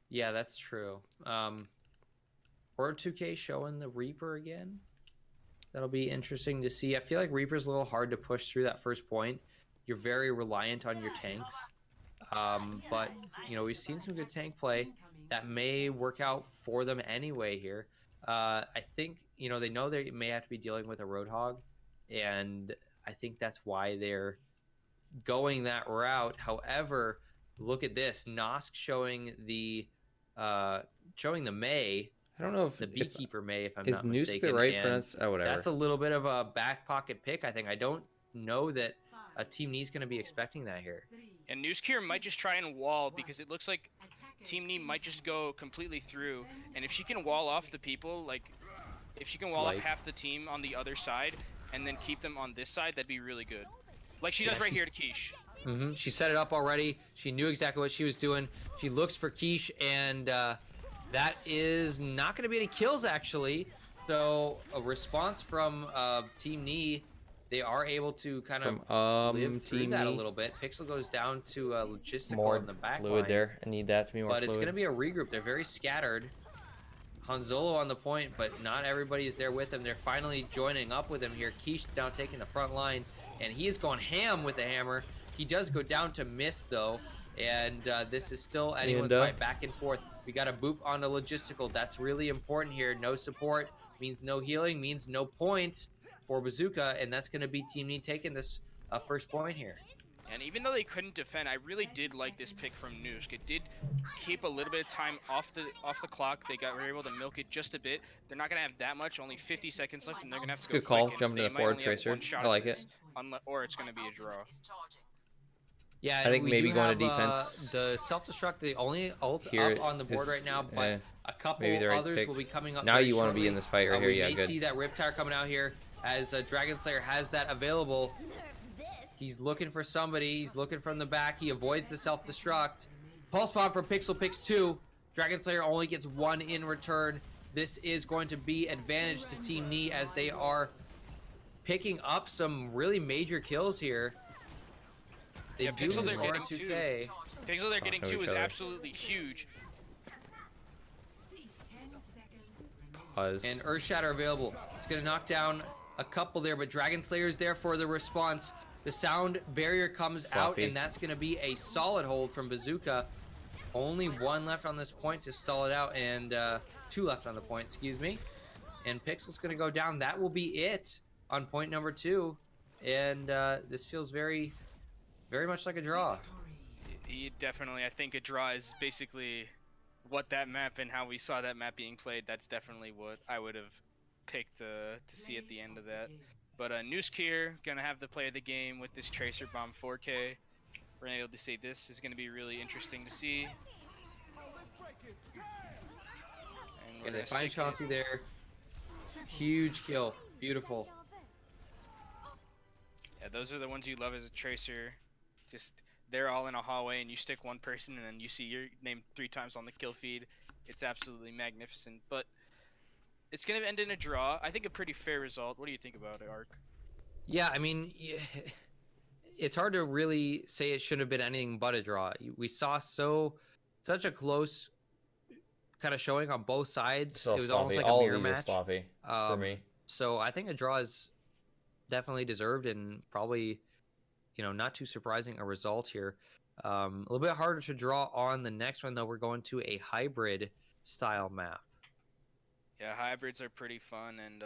Yeah, that's true. Or 2K showing the Reaper again. That'll be interesting to see. I feel like Reaper's a little hard to push through that first point. You're very reliant on your tanks. But, you know, we've seen some good tank play that may work out for them anyway here. I think, you know they may have to be dealing with a Roadhog, and I think that's why they're going that route. However, look at this. Nosk showing the May. I don't know if the Beekeeper May, if I'm is not mistaken. Is Noose the right pronounce? Oh, whatever. That's a little bit of a back pocket pick, I think. I don't know that a Team Knee is going to be expecting that here. And Nooskier might just try and wall, because it looks like Team Knee might just go completely through. And if she can wall off the people, like, if she can wall off half the team on the other side and then keep them on this side, that'd be really good. Like she does right here to Quiche. She set it up already. She knew exactly what she was doing. She looks for Quiche, and that is not going to be any kills, actually. So a response from Team Knee. They are able to kind of live through that a little bit. Pixel goes down to logistical in the back fluid line. there. I need that to be more but fluid. It's going to be a regroup. They're very scattered. Hanzolo on the point, but not everybody is there with him. They're finally joining up with him here. Quiche now taking the front line, and he is going ham with the hammer. He does go down to miss, though, and this is still anyone's fight back and forth. We got a boop on the logistical. That's really important here. No support means no healing, means no point for Bazooka, and that's going to be Team Knee taking this first point here. And even though they couldn't defend, I really did like this pick from Noosk. It did keep a little bit of time off the clock. They were able to milk it just a bit. They're not going to have that much, only 50 seconds left, and they're going to have to go good call, quick, jumping to the forward tracer. I like it. Or it's going to be a draw. Yeah, I think maybe going to defense. The self-destruct, the only ult up on the board right now, but a couple others will be coming up. Now you want to be in this fight right here. Yeah, good. We may see that Riptire coming out here as Dragon Slayer has that available. He's looking for somebody. He's looking from the back. He avoids the self-destruct. Pulse bomb for Pixel picks 2. Dragon Slayer only gets 1 in return. This is going to be advantage to Team Knee as they are picking up some really major kills here. They do Pixel they're getting 2K. Pixel they're getting 2 is absolutely huge. Pause. And Earthshatter available. It's going to knock down a couple there, but Dragon Slayer's there for the response. The sound barrier comes out, and that's going to be a solid hold from Bazooka. Only 1 left on this point to stall it out, and 2 left on the point, excuse me. And Pixel's going to go down. That will be it on point number 2. And this feels very, very much like a draw. Definitely, I think a draw is basically what that map and how we saw that map being played. That's definitely what I would have picked to see at the end of that. But Noosk here gonna have the play of the game with this Tracer Bomb 4K. We're able to say this is gonna be really interesting to see. And they find Chauncey there. Huge kill, beautiful. Yeah, those are the ones you love as a Tracer. Just they're all in a hallway and you stick one person and then you see your name 3 times on the kill feed. It's absolutely magnificent. But it's gonna end in a draw. I think a pretty fair result. What do you think about it, Ark? Yeah, I mean, it's hard to really say it shouldn't have been anything but a draw. We saw such a close kind of showing on both sides. So it was sloppy. almost like All a mirror of these are match sloppy for me. So I think a draw is definitely deserved and probably, not too surprising a result here. A little bit harder to draw on the next one, though. We're going to a hybrid style map. Yeah, hybrids are pretty fun, and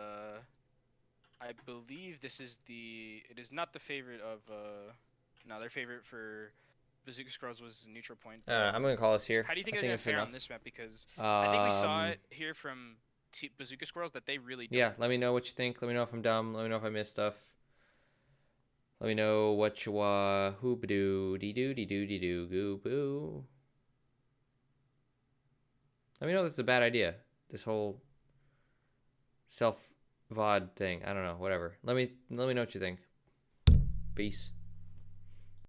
I believe it is not the favorite of, no, their favorite for Bazooka Scrolls was Neutral Point. I'm going to call this here. How do you think they're going to fare on this map? Because I think we saw it here from Bazooka Squirrels that they really don't. Yeah, let me know what you think. Let me know if I'm dumb. Let me know if I missed stuff. Let me know what you hoop-a-doo, dee-doo, dee-doo, dee-doo, goo-boo. Let me know if this is a bad idea. This whole self-VOD thing. I don't know, whatever. Let me know what you think. Peace.